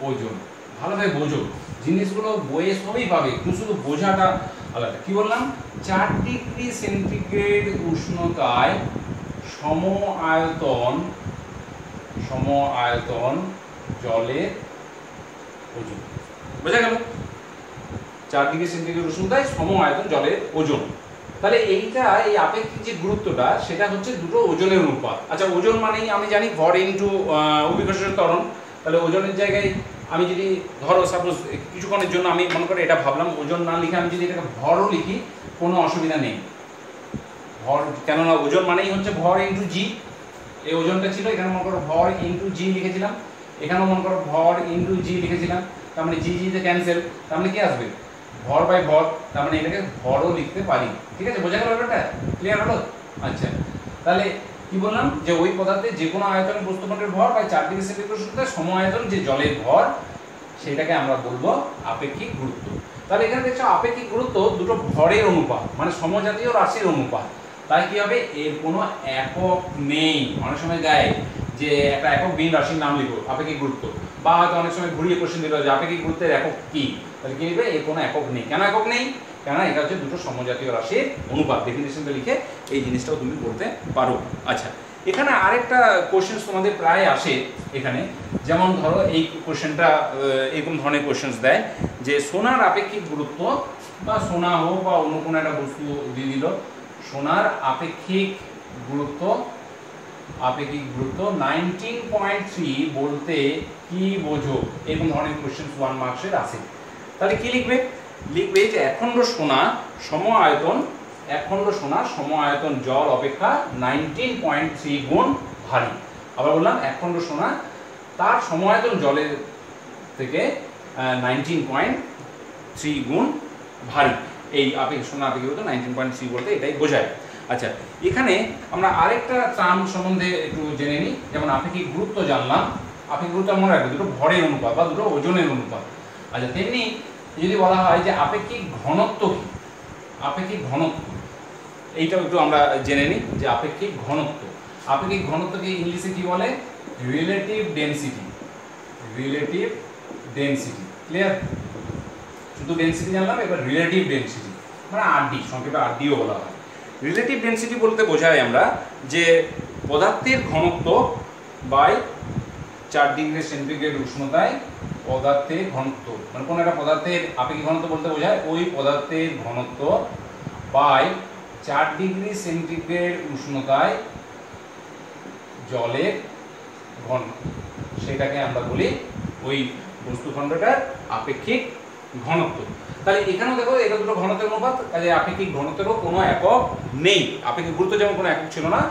ওজন। ভালোভাবে বোঝো জিনিসগুলো, বইয়ে সবই পাবে, কিন্তু শুধু বোঝাটা আলাদা। কি বললাম, 4 ডিগ্রি সেন্টিগ্রেড উষ্ণতায় সম আয়তন জলের ওজন, বোঝা গেল? 4 ডিগ্রি সেন্টিগ্রেড উষ্ণতায় সম আয়তন জলের ওজন। তাহলে এইটা, এই আপেক্ষিক যে গুরুত্বটা, সেটা হচ্ছে দুটো ওজনের অনুপাত। আচ্ছা, ওজন মানেই আমি জানি ভর ইনটু অভিকর্ষজ ত্বরণ। তাহলে ওজনের জায়গায় আমি যদি ধরো সাপোজ কিছুক্ষণের জন্য আমি মনে করি এটা ভাবলাম, ওজন না লিখে আমি যদি এটাকে ভরও লিখি কোনো অসুবিধা নেই। ভর, কেননা ওজন মানেই হচ্ছে ভর ইনটু জি। এই ওজনটা ছিল, এখানে মনে করো ভর ইনটু জি লিখেছিলাম, এখানেও মনে করো ভর ইনটু জি লিখেছিলাম, তার মানে জি তে ক্যান্সেল, তার মানে কি আসবে ভর বাই ভর, তার মানে এটাকে ভরও লিখতে পারি, ঠিক আছে? বোঝা গেল ব্যাপারটা, ক্লিয়ার হলো? আচ্ছা, তাহলে কি বললাম যে ওই পদার্থে যে কোনো আয়তনে বস্তুখণ্ডের ভর বাই 4 ডিগ্রি সেন্টিগ্রেড উষ্ণতায় সম আয়তন যে জলের ভর, সেটাকে আমরা বলবো আপেক্ষিক গুরুত্ব। তাহলে এখানে দেখছো আপেক্ষিক গুরুত্ব দুটো ভরের অনুপাত, মানে সমজাতীয় রাশির অনুপাত। তাই কি হবে, এর কোনো একক নেই। অনেক সময় দেয় যে একটা একক বিহীন রাশির নাম লিখো আপেক্ষিক গুরুত্ব, বা হয়তো অনেক সময় ঘুরিয়ে কোশ্চেন দিল যে আপেক্ষিক গুরুত্বের একক কি, তাহলে কি লিখবে, এর কোনো একক নেই। কেন একক নেই? কেননা এটা হচ্ছে দুটো সমজাতীয় রাশির অনুপাত। ডেফিনিশনটা লিখে এই জিনিসটাও তুমি বলতে পারো। আচ্ছা, এখানে আরেকটা কোশ্চেন তোমাদের প্রায় আসে এখানে, যেমন ধরো এই কোশ্চেনটা এরকম ধরনের কোশ্চেন দেয় যে সোনার আপেক্ষিক গুরুত্ব, বা সোনা হোক বা অন্য কোনো একটা বস্তু দিয়ে দিল, সোনার আপেক্ষিক গুরুত্ব 19.3 বলতে কি বোঝো, এরকম ধরনের কোশ্চেন 1 মার্কসের আসে। তাহলে কি লিখবে, লিখবে যে একখণ্ড সোনা সম আয়তন জল অপেক্ষা 19.3 গুণ ভারী। আবার বললাম একখণ্ড সোনা তার সম আয়তন জলের থেকে 19.3 গুণ ভারী। এই সোনা আপেক্ষিক গুরুত্ব 19.3 বলতে এটাই বোঝায়। আচ্ছা, এখানে আমরা আরেকটা টার্ম সম্বন্ধে একটু জেনে নিই। যেমন আপেক্ষিক গুরুত্ব জানলাম, আপেক্ষিক গুরুত্ব মনে রাখবে দুটো ভরের অনুপাত বা দুটো ওজনের অনুপাত। আচ্ছা, তেমনি যদি বলা হয় যে আপেক্ষিক ঘনত্ব কি, আপেক্ষিক ঘনত্ব এইটাও একটু আমরা জেনে নিই যে আপেক্ষিক ঘনত্বকে ইংলিশে কি বলে, রিলেটিভ ডেনসিটি। ক্লিয়ার? শুধু ডেনসিটি জানলাম, এবার রিলেটিভ ডেনসিটি মানে আরডি, সংক্ষেপে আরডিও বলা হয়। রিলেটিভ ডেনসিটি বলতে বোঝায় আমরা যে পদার্থের ঘনত্ব বাই 4 ডিগ্রি সেন্টিগ্রেড উষ্ণতায় পদার্থের ঘনত্ব, মানে কোনো একটা পদার্থের আপেক্ষিক ঘনত্ব বলতে বোঝায় ওই পদার্থের ঘনত্ব বাই 4 ডিগ্রি সেন্টিগ্রেড উষ্ণতায় জলের ঘনত্ব, সেটাকে আমরা বলি ওই বস্তুখণ্ডটার আপেক্ষিক ঘনত্ব। তাহলে এখানেও দেখো এটা দুটো ঘনত্বের অনুপাত, কাজে আপেক্ষিক ঘনত্বেরও কোনো একক নেই। আপেক্ষিক গুরুত্ব যেমন কোনো একক ছিল না,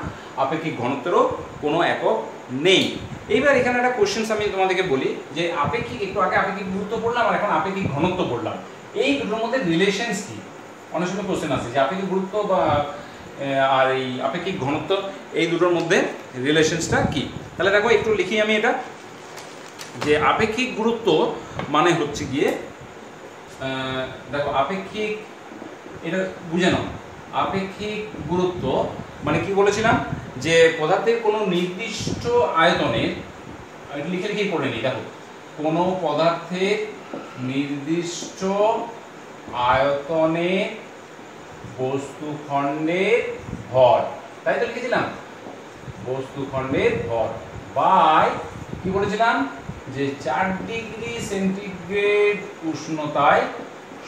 আপেক্ষিক ঘনত্বেরও কোনো একক নেই। এইবার এখানে একটা কোশ্চেন আমি তোমাদেরকে বলি যে আপেক্ষিক, একটু আগে আপেক্ষিক গুরুত্ব পড়লাম আর এখন আপেক্ষিক ঘনত্ব পড়লাম, এই দুটোর মধ্যে রিলেশনস কি? অনেক সময় কোশ্চেন আছে যে আপেক্ষিক গুরুত্ব বা আর এই আপেক্ষিক ঘনত্ব এই দুটোর মধ্যে রিলেশনসটা কি। তাহলে দেখো একটু লিখি আমি এটা, যে আপেক্ষিক গুরুত্ব মানে হচ্ছে গিয়ে দেখো আপেক্ষিক, এটা বুঝে নাও, আপেক্ষিক গুরুত্ব মানে কি বলেছিলাম যে পদার্থের কোনো নির্দিষ্ট আয়তনে, লিখে লিখেই পড়ে নি, দেখো কোনো পদার্থের নির্দিষ্ট আয়তনে বস্তুখণ্ডের ভর, তাই তো লিখেছিলাম, বস্তুখণ্ডের ভর বাই কি বলেছিলাম যে 4 ডিগ্রি সেন্টিগ্রেড উষ্ণতায়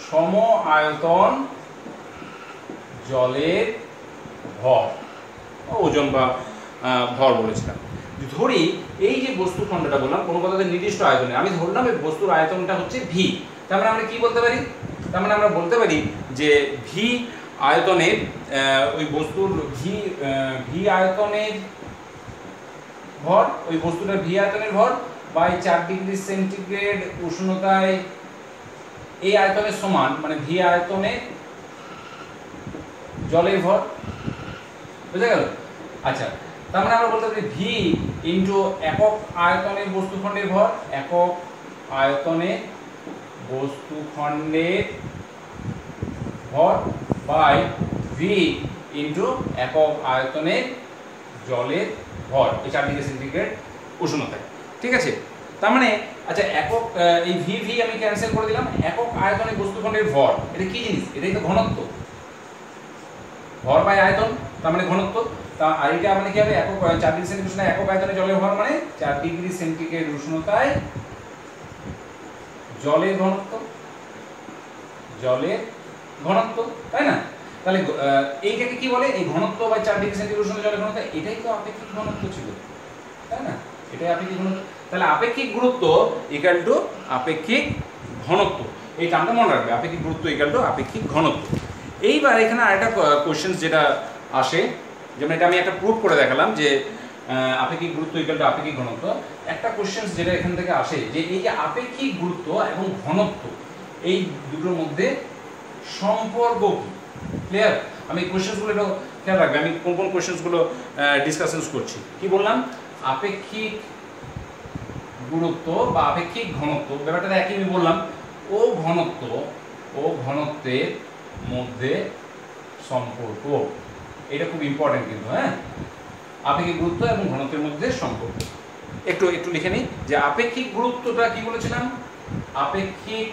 সম আয়তন জলের ভর, ওজন বা ভর বলেছিলাম। ধরি এই যে বস্তুখণ্ডটা বললাম কোনো পদার্থের নির্দিষ্ট আয়তনে, আমি ধরলাম এই বস্তুর আয়তনটা হচ্ছে ভি, তার মানে আমরা কি বলতে পারি, তার মানে আমরা বলতে পারি যে ভি আয়তনের ওই বস্তুর ভি আয়তনের ভর, ওই বস্তুটার ভি আয়তনের ভর বাই 4 ডিগ্রি সেন্টিগ্রেড উষ্ণতায় এই আয়তনের সমান, মানে ভি আয়তনে জলের ভর, বুঝা গেল? আচ্ছা, তার মানে আমরা বলতে পারি ভি ইন্টু একক আয়তনের বস্তুখণ্ডের ভর, একক আয়তনে বস্তুখণ্ডের ভর বাই ভি ইন্টু একক আয়তনের জলের ভর, এই 4 ডিগ্রি সেন্টিগ্রেড উষ্ণতায়, ঠিক আছে? তার মানে আচ্ছা একক, এই ভি ভি আমি ক্যান্সেল করে দিলাম, একক আয়তনে বস্তুখণ্ডের ভর, এটা কি জিনিস? এটাই তো ঘনত্ব, ভর বাই আয়তন তার মানে ঘনত্ব। তা আর এটা মানে কি হবে, একক 4 ডিগ্রি সেন্টিগ্রেড উষ্ণতায় একক আয়তনে জলের ভর মানে 4 ডিগ্রি সেন্টিগ্রেড উষ্ণতায় জলের ঘনত্ব, জলের ঘনত্ব, তাই না? তাহলে এইটাকে কি বলে, এই ঘনত্ব বা 4 ডিগ্রি সেন্টিগ্রেড উষ্ণতায় জলের ঘনত্ব, এটাই তো আপেক্ষিক ঘনত্ব ছিল, তাই না? এটাই আপেক্ষিক ঘনত্ব। তাহলে আপেক্ষিক গুরুত্ব ইকুয়াল টু আপেক্ষিক ঘনত্ব, এই টার্মটা মনে রাখবে, আপেক্ষিক গুরুত্ব ইকুয়াল টু আপেক্ষিক ঘনত্ব। এইবার এখানে আরেকটা কোশ্চেন যেটা আসে, যেমন এটা আমি একটা প্রুফ করে দেখালাম যে আপেক্ষিক গুরুত্ব ইকুয়াল টু আপেক্ষিক ঘনত্ব। একটা কোশ্চেন যেটা এখান থেকে আসে যে এই যে আপেক্ষিক গুরুত্ব এবং ঘনত্ব এই দুটোর মধ্যে সম্পর্ক কি? ক্লিয়ার? আমি কোশ্চেনগুলো একটু খেয়াল রাখবে, আমি কোন কোন কোশ্চেনগুলো ডিসকাশনস করছি। কি বললাম? আপেক্ষিক গুরুত্ব বা আপেক্ষিক ঘনত্ব, ব্যাপারটা একই আমি বললাম, ও ঘনত্বের মধ্যে সম্পর্ক, এটা খুব ইম্পর্টেন্ট কিন্তু, হ্যাঁ, আপেক্ষিক গুরুত্ব এবং ঘনত্বের মধ্যে সম্পর্ক। একটু একটু লিখে নিই যে আপেক্ষিক গুরুত্বটা কি বলেছিলাম, আপেক্ষিক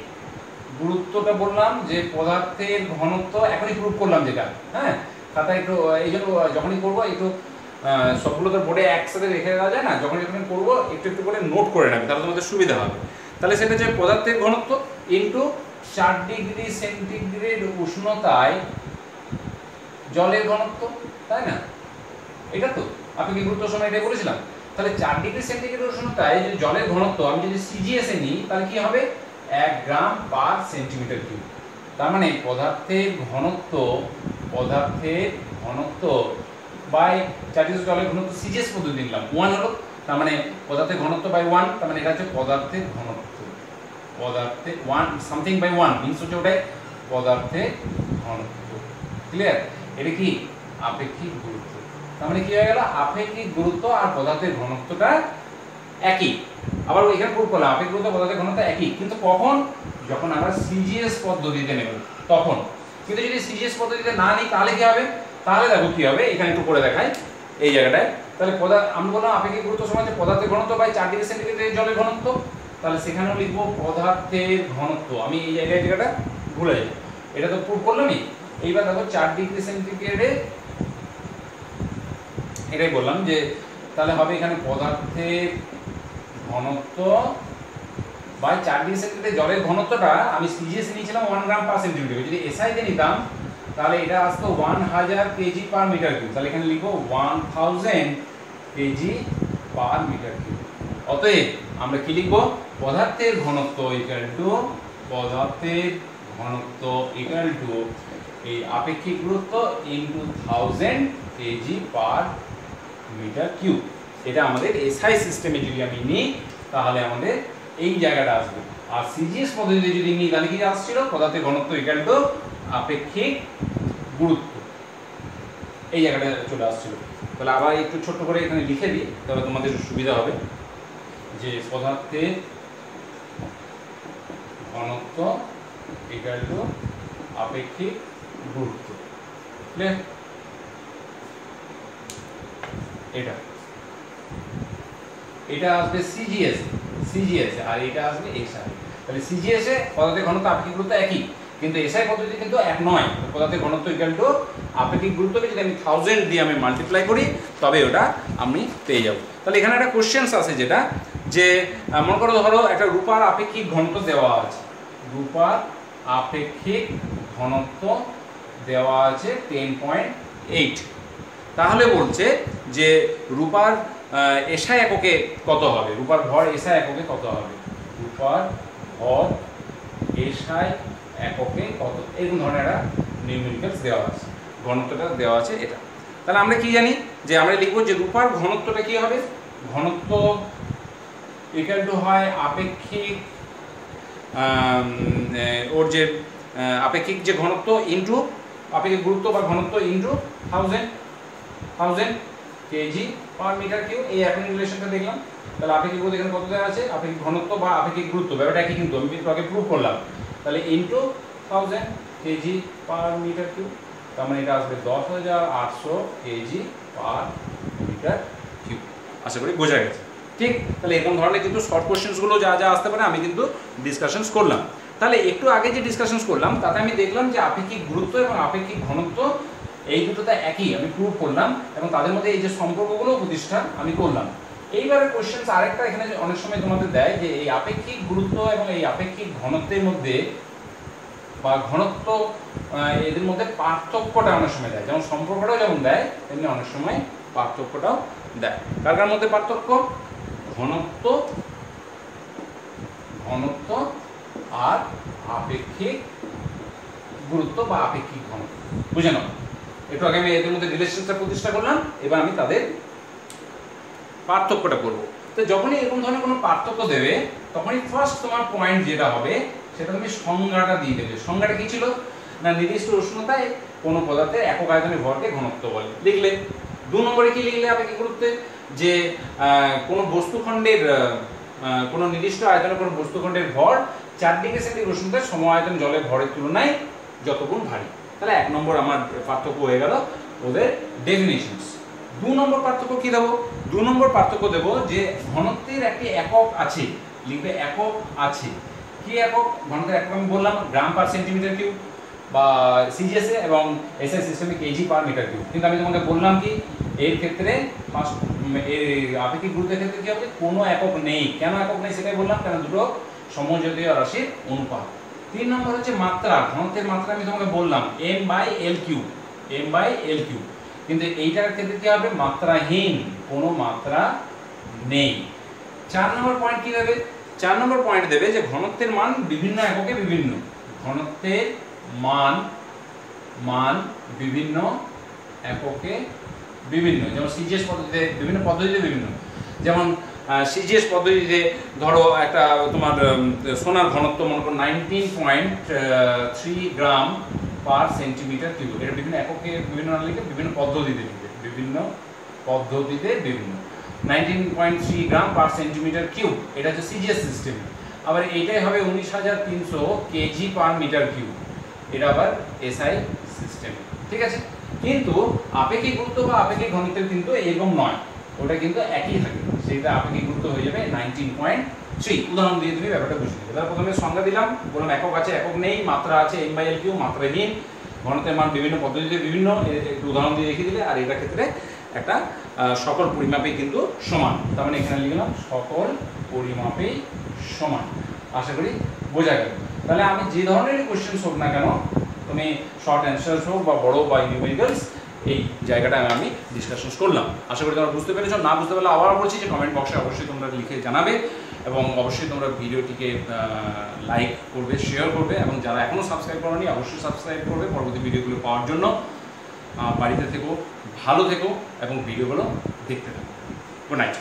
গুরুত্বটা বললাম যে পদার্থের ঘনত্ব, এখনই প্রুফ করলাম যেটা, হ্যাঁ, খাতা একটু এই জন্য যখনই করবো একটু সবগুলো তো বোর্ডে একসাথে রেখে দেওয়া যায় না, যখন করবো একটু একটু করে নোট করে নেবে, তাহলে তোমাদের সুবিধা হবে। তাহলে সেটা হচ্ছে পদার্থের ঘনত্ব ইন্টু 4 ডিগ্রি সেন্টিগ্রেড উষ্ণতায় জলের ঘনত্ব, তাই না? এটা তো আপেক্ষিক গুরুত্বের সময় এটাই বলেছিলাম। তাহলে 4 ডিগ্রি সেন্টিগ্রেড উষ্ণতায় যদি জলের ঘনত্ব আমি যদি সিজিএস এ নিই, তাহলে কি হবে? 1 গ্রাম পার সেন্টিমিটার কিউব। তার মানে পদার্থের ঘনত্ব বাই 4 ডিগ্রি জলের ঘনত্ব সিজিএস পদ্ধতি নিলাম 1 হলো, তার মানে পদার্থের ঘনত্ব বাই 1, তার মানে এটা হচ্ছে পদার্থের ঘনত্ব, পদার্থে 1 সামথিং বাই 1 মিন্স হচ্ছে ওটাই পদার্থের ঘনত্ব। ক্লিয়ার? এটা কি আপেক্ষিক গুরুত্ব। তার মানে কি হয়ে গেল, আপেক্ষিক গুরুত্ব আর পদার্থের ঘনত্বটা একই। আবার এখানে প্রুফ করলাম আপেক্ষিক গুরুত্ব পদার্থের ঘনত্ব একই, কিন্তু কখন? যখন আমরা সিজিএস পদ্ধতিতে নেব তখন। কিন্তু যদি সিজিএস পদ্ধতিতে না নিই তাহলে কি হবে? তাহলে দেখো কি হবে, এখানে একটু করে দেখাই এই জায়গাটায়। তাহলে আমি বললাম আপেক্ষিক গুরুত্ব সমান হচ্ছে পদার্থের ঘনত্ব বাই 4 ডিগ্রি সেন্টিগ্রেড জলের ঘনত্ব। তাহলে সেখানেও লিখবো পদার্থের ঘনত্ব, আমি এই জায়গাটা ভুলে যাই, এটা তো প্রুফ করলামই। এইবার দেখো 4 ডিগ্রি সেন্টিগ্রেডে এটাই বললাম যে তাহলে হবে এখানে পদার্থের ঘনত্ব বাই 4 ডিগ্রি সেন্টিগ্রেডে জলের ঘনত্বটা আমি সিজিএস নিয়েছিলাম 1 গ্রাম পার সেন্টিমিটার, যদি এসআই তে নিতাম তাহলে এটা আসতো 1000 কেজি পার মিটার কিউব, তাহলে এখানে লিখবো 1000 কেজি পার মিটার কিউব। অতএব আমরা কি লিখবো, পদার্থের ঘনত্ব ইকুয়াল টু এই আপেক্ষিক গুরুত্ব into 1000 KG per metre cube. এটা আমাদের এসআই সিস্টেমে যদি আমি নিই তাহলে আমাদের এই জায়গাটা আসবে। আর সিজিএস পদ্ধতিতে যদি নিই তাহলে কি আসছিল, পদার্থের ঘনত্ব ইকুয়াল টু আপেক্ষিক গুরুত্ব, এই জায়গাটা চলে আসছিল। তাহলে আবার একটু ছোট্ট করে এখানে লিখে দিই, তাহলে তোমাদের সুবিধা হবে, যে পদার্থের ঘনত্ব ইকুয়াল টু আপেক্ষিক গুরুত্ব। ক্লিয়ার? এটা আসবে সিজিএস আর এটা আসবে এসআই। তাহলে সিজিএস এ পদার্থের ঘনত্ব আপেক্ষিক গুরুত্ব একই, কিন্তু এসআই পদ্ধতি কিন্তু এক নয়। পদার্থের ঘনত্ব ইকুয়াল টু আপেক্ষিক গুরুত্বকে যদি আমি 1000 দিয়ে আমি মাল্টিপ্লাই করি তবে ওটা আমি পেয়ে যাব। তাহলে এখানে একটা কোশ্চেন্স আছে, যেটা যে মনে করো ধরো একটা রূপার আপেক্ষিক ঘনত্ব দেওয়া আছে, রূপার আপেক্ষিক ঘনত্ব দেওয়া আছে 10.8। তাহলে বলছে যে রূপার এসআই এককে কত হবে, রূপার ভর এসআই এককে কত হবে, রূপার ভর এসআই এককে কত, এরকম ধরনের একটা নিউমেরিক্যালস দেওয়া আছে, ঘনত্বটা দেওয়া আছে এটা। তাহলে আমরা কি জানি, যে আমরা লিখবো যে রূপার ঘনত্বটা কি হবে, ঘনত্ব ইকুয়াল টু হয় আপেক্ষিক ওর যে আপেক্ষিক যে ঘনত্ব ইনটু আপেক্ষিক গুরুত্ব বা ঘনত্ব into 1000 KG per metre cube. এই এখন রিলেশনটা দেখলাম। তাহলে আপেক্ষিক গুরুত্ব এখানে কত দেওয়া আছে, আপেক্ষিক ঘনত্ব বা আপেক্ষিক গুরুত্ব ব্যাপারটা একই, কিন্তু আমি আগে প্রুভ করলাম। তাহলে into 1000 KG per metre cube, তার মানে এটা আসবে 10800 কেজি পার মিটার কিউব। আশা করি বোঝা গেছে। ঠিক, তাহলে এরকম ধরনের কিন্তু শর্ট কোশ্চেন্সগুলো যা যা আসতে পারে আমি কিন্তু ডিসকাশনস করলাম। তাহলে একটু আগে যে ডিসকাশনস করলাম তাতে আমি দেখলাম যে আপেক্ষিক গুরুত্ব এবং আপেক্ষিক ঘনত্ব এই দুটোতে একই, আমি প্রুভ করলাম, এবং তাদের মধ্যে এই যে সম্পর্কগুলো প্রতিষ্ঠা আমি করলাম। এইবারে কোশ্চেন্স আরেকটা এখানে অনেক সময় তোমাদের দেয়, যে এই আপেক্ষিক গুরুত্ব এবং এই আপেক্ষিক ঘনত্বের মধ্যে বা ঘনত্ব এদের মধ্যে পার্থক্যটা অনেক সময় দেয়, যেমন সম্পর্কটাও যেমন দেয় তেমনি অনেক সময় পার্থক্যটাও দেয়। কার মধ্যে পার্থক্য, ঘনত্ব আর আপেক্ষিক গুরুত্ব বা আপেক্ষিক ঘনত্ব, বুঝে নাও। একটু আগে আমি এদের মধ্যে রিলেশনটা প্রতিষ্ঠা করলাম, এবার আমি তাদের পার্থক্যটা করব। তো যখনই এরকম ধরনের কোনো পার্থক্য দেবে তখনই ফার্স্ট তোমার পয়েন্ট যেটা হবে সেটা তুমি সংজ্ঞাটা দিয়ে দেবে। সংজ্ঞাটা কি ছিল না, নির্দিষ্ট উষ্ণতায় কোনো পদার্থের একক আয়তনের ভরকে ঘনত্ব বলে, লিখলে। 2 নম্বরে কি লিখলে আপেক্ষিক গুরুত্বে, যে কোনো বস্তুখণ্ডের কোনো নির্দিষ্ট আয়তনের কোনো বস্তুখণ্ডের ভর 4 ডিগ্রি সেন্টিগ্রেড উষ্ণতায় সম আয়তন জলের ভরের তুলনায় যতগুণ ভারী। তাহলে 1 নম্বর আমার পার্থক্য হয়ে গেল ওদের ডেফিনিশনস। 2 নম্বর পার্থক্য কি দেবো, 2 নম্বর পার্থক্য দেব যে ঘনত্বের একটি একক আছে, লিখবে একক আছে। কি একক, ঘনত্বের একক আমি বললাম গ্রাম পার সেন্টিমিটার কিউব বা সিজিএস এবং এসআই সিস্টেমে কেজি পার মিটার কিউব। কিন্তু আমি তোমাকে বললাম কি এর ক্ষেত্রে আপেক্ষিক গুরুত্বের ক্ষেত্রে কি হবে, কোনো একক নেই। কেন একক নেই সেটাই বললাম, কারণ দুটো সমজাতীয় রাশির অনুপাত। 3 নম্বর হচ্ছে মাত্রা, ঘনত্বের মাত্রা আমি তোমাকে বললাম m/l কিউব, কিন্তু এইটার ক্ষেত্রে কি হবে, মাত্রাহীন, কোনো মাত্রা নেই। 4 নম্বর পয়েন্ট কি দেবে, 4 নম্বর পয়েন্ট দেবে যে ঘনত্বের মান বিভিন্ন এককে বিভিন্ন, ঘনত্বের মান বিভিন্ন এককে বিভিন্ন, যেমন সিজিএস পদ্ধতিতে বিভিন্ন, পদ্ধতিতে বিভিন্ন। যেমন সিজিএস পদ্ধতিতে ধরো একটা তোমার সোনার ঘনত্ব মনে করো 19.3 গ্রাম পার সেন্টিমিটার কিউব, এটা বিভিন্ন এককে বিভিন্ন না লিখে বিভিন্ন পদ্ধতিতে লিখবে, বিভিন্ন পদ্ধতিতে বিভিন্ন। 19.3 গ্রাম পার সেন্টিমিটার কিউব, এটা হচ্ছে সিজিএস সিস্টেম। আবার এইটাই হবে 19,300 কেজি পার মিটার কিউব, এটা আবার এসআই সিস্টেম। ঠিক আছে, কিন্তু আপেক্ষিক গুরুত্ব বা আপেক্ষিক ঘনত্বের কিন্তু এরকম নয়, ওটা কিন্তু একই থাকে, সেটা আপেক্ষিক গুরুত্ব হয়ে যাবে 19.3। উদাহরণ দিয়ে তুমি ব্যাপারটা বুঝে নেবে। তাহলে প্রথমে সংজ্ঞা দিলাম, বললাম একক আছে একক নেই, মাত্রা আছে m/l কিউব, মাত্রাহীন, ঘনত্বের মান বিভিন্ন পদ্ধতিতে বিভিন্ন, একটু উদাহরণ দিয়ে দেখিয়ে দিলে। আর এটার ক্ষেত্রে একটা সকল পরিমাপেই কিন্তু সমান, তার মানে এখানে লিখলাম সকল পরিমাপেই সমান। আশা করি বোঝা গেল। তাহলে আমি যে ধরনেরই কোয়েশ্চেন্স হোক না কেন, তুমি শর্ট অ্যান্সার হোক বা বড় বা নিউমেরিক্যালস, এই জায়গাটা আমি ডিসকাশন করলাম। আশা করি তোমরা বুঝতে পেরেছো। না বুঝতে পারলে আবার বলছি যে কমেন্ট বক্সে অবশ্যই তোমরা লিখে জানাবে, এবং অবশ্যই তোমরা ভিডিওটিকে লাইক করবে, শেয়ার করবে, এবং যারা এখনও সাবস্ক্রাইব করোনি অবশ্যই সাবস্ক্রাইব করবে পরবর্তী ভিডিওগুলো পাওয়ার জন্য। বাড়িতে থেকো, ভালো থেকো, এবং ভিডিওগুলো দেখতে থাকো। Good night.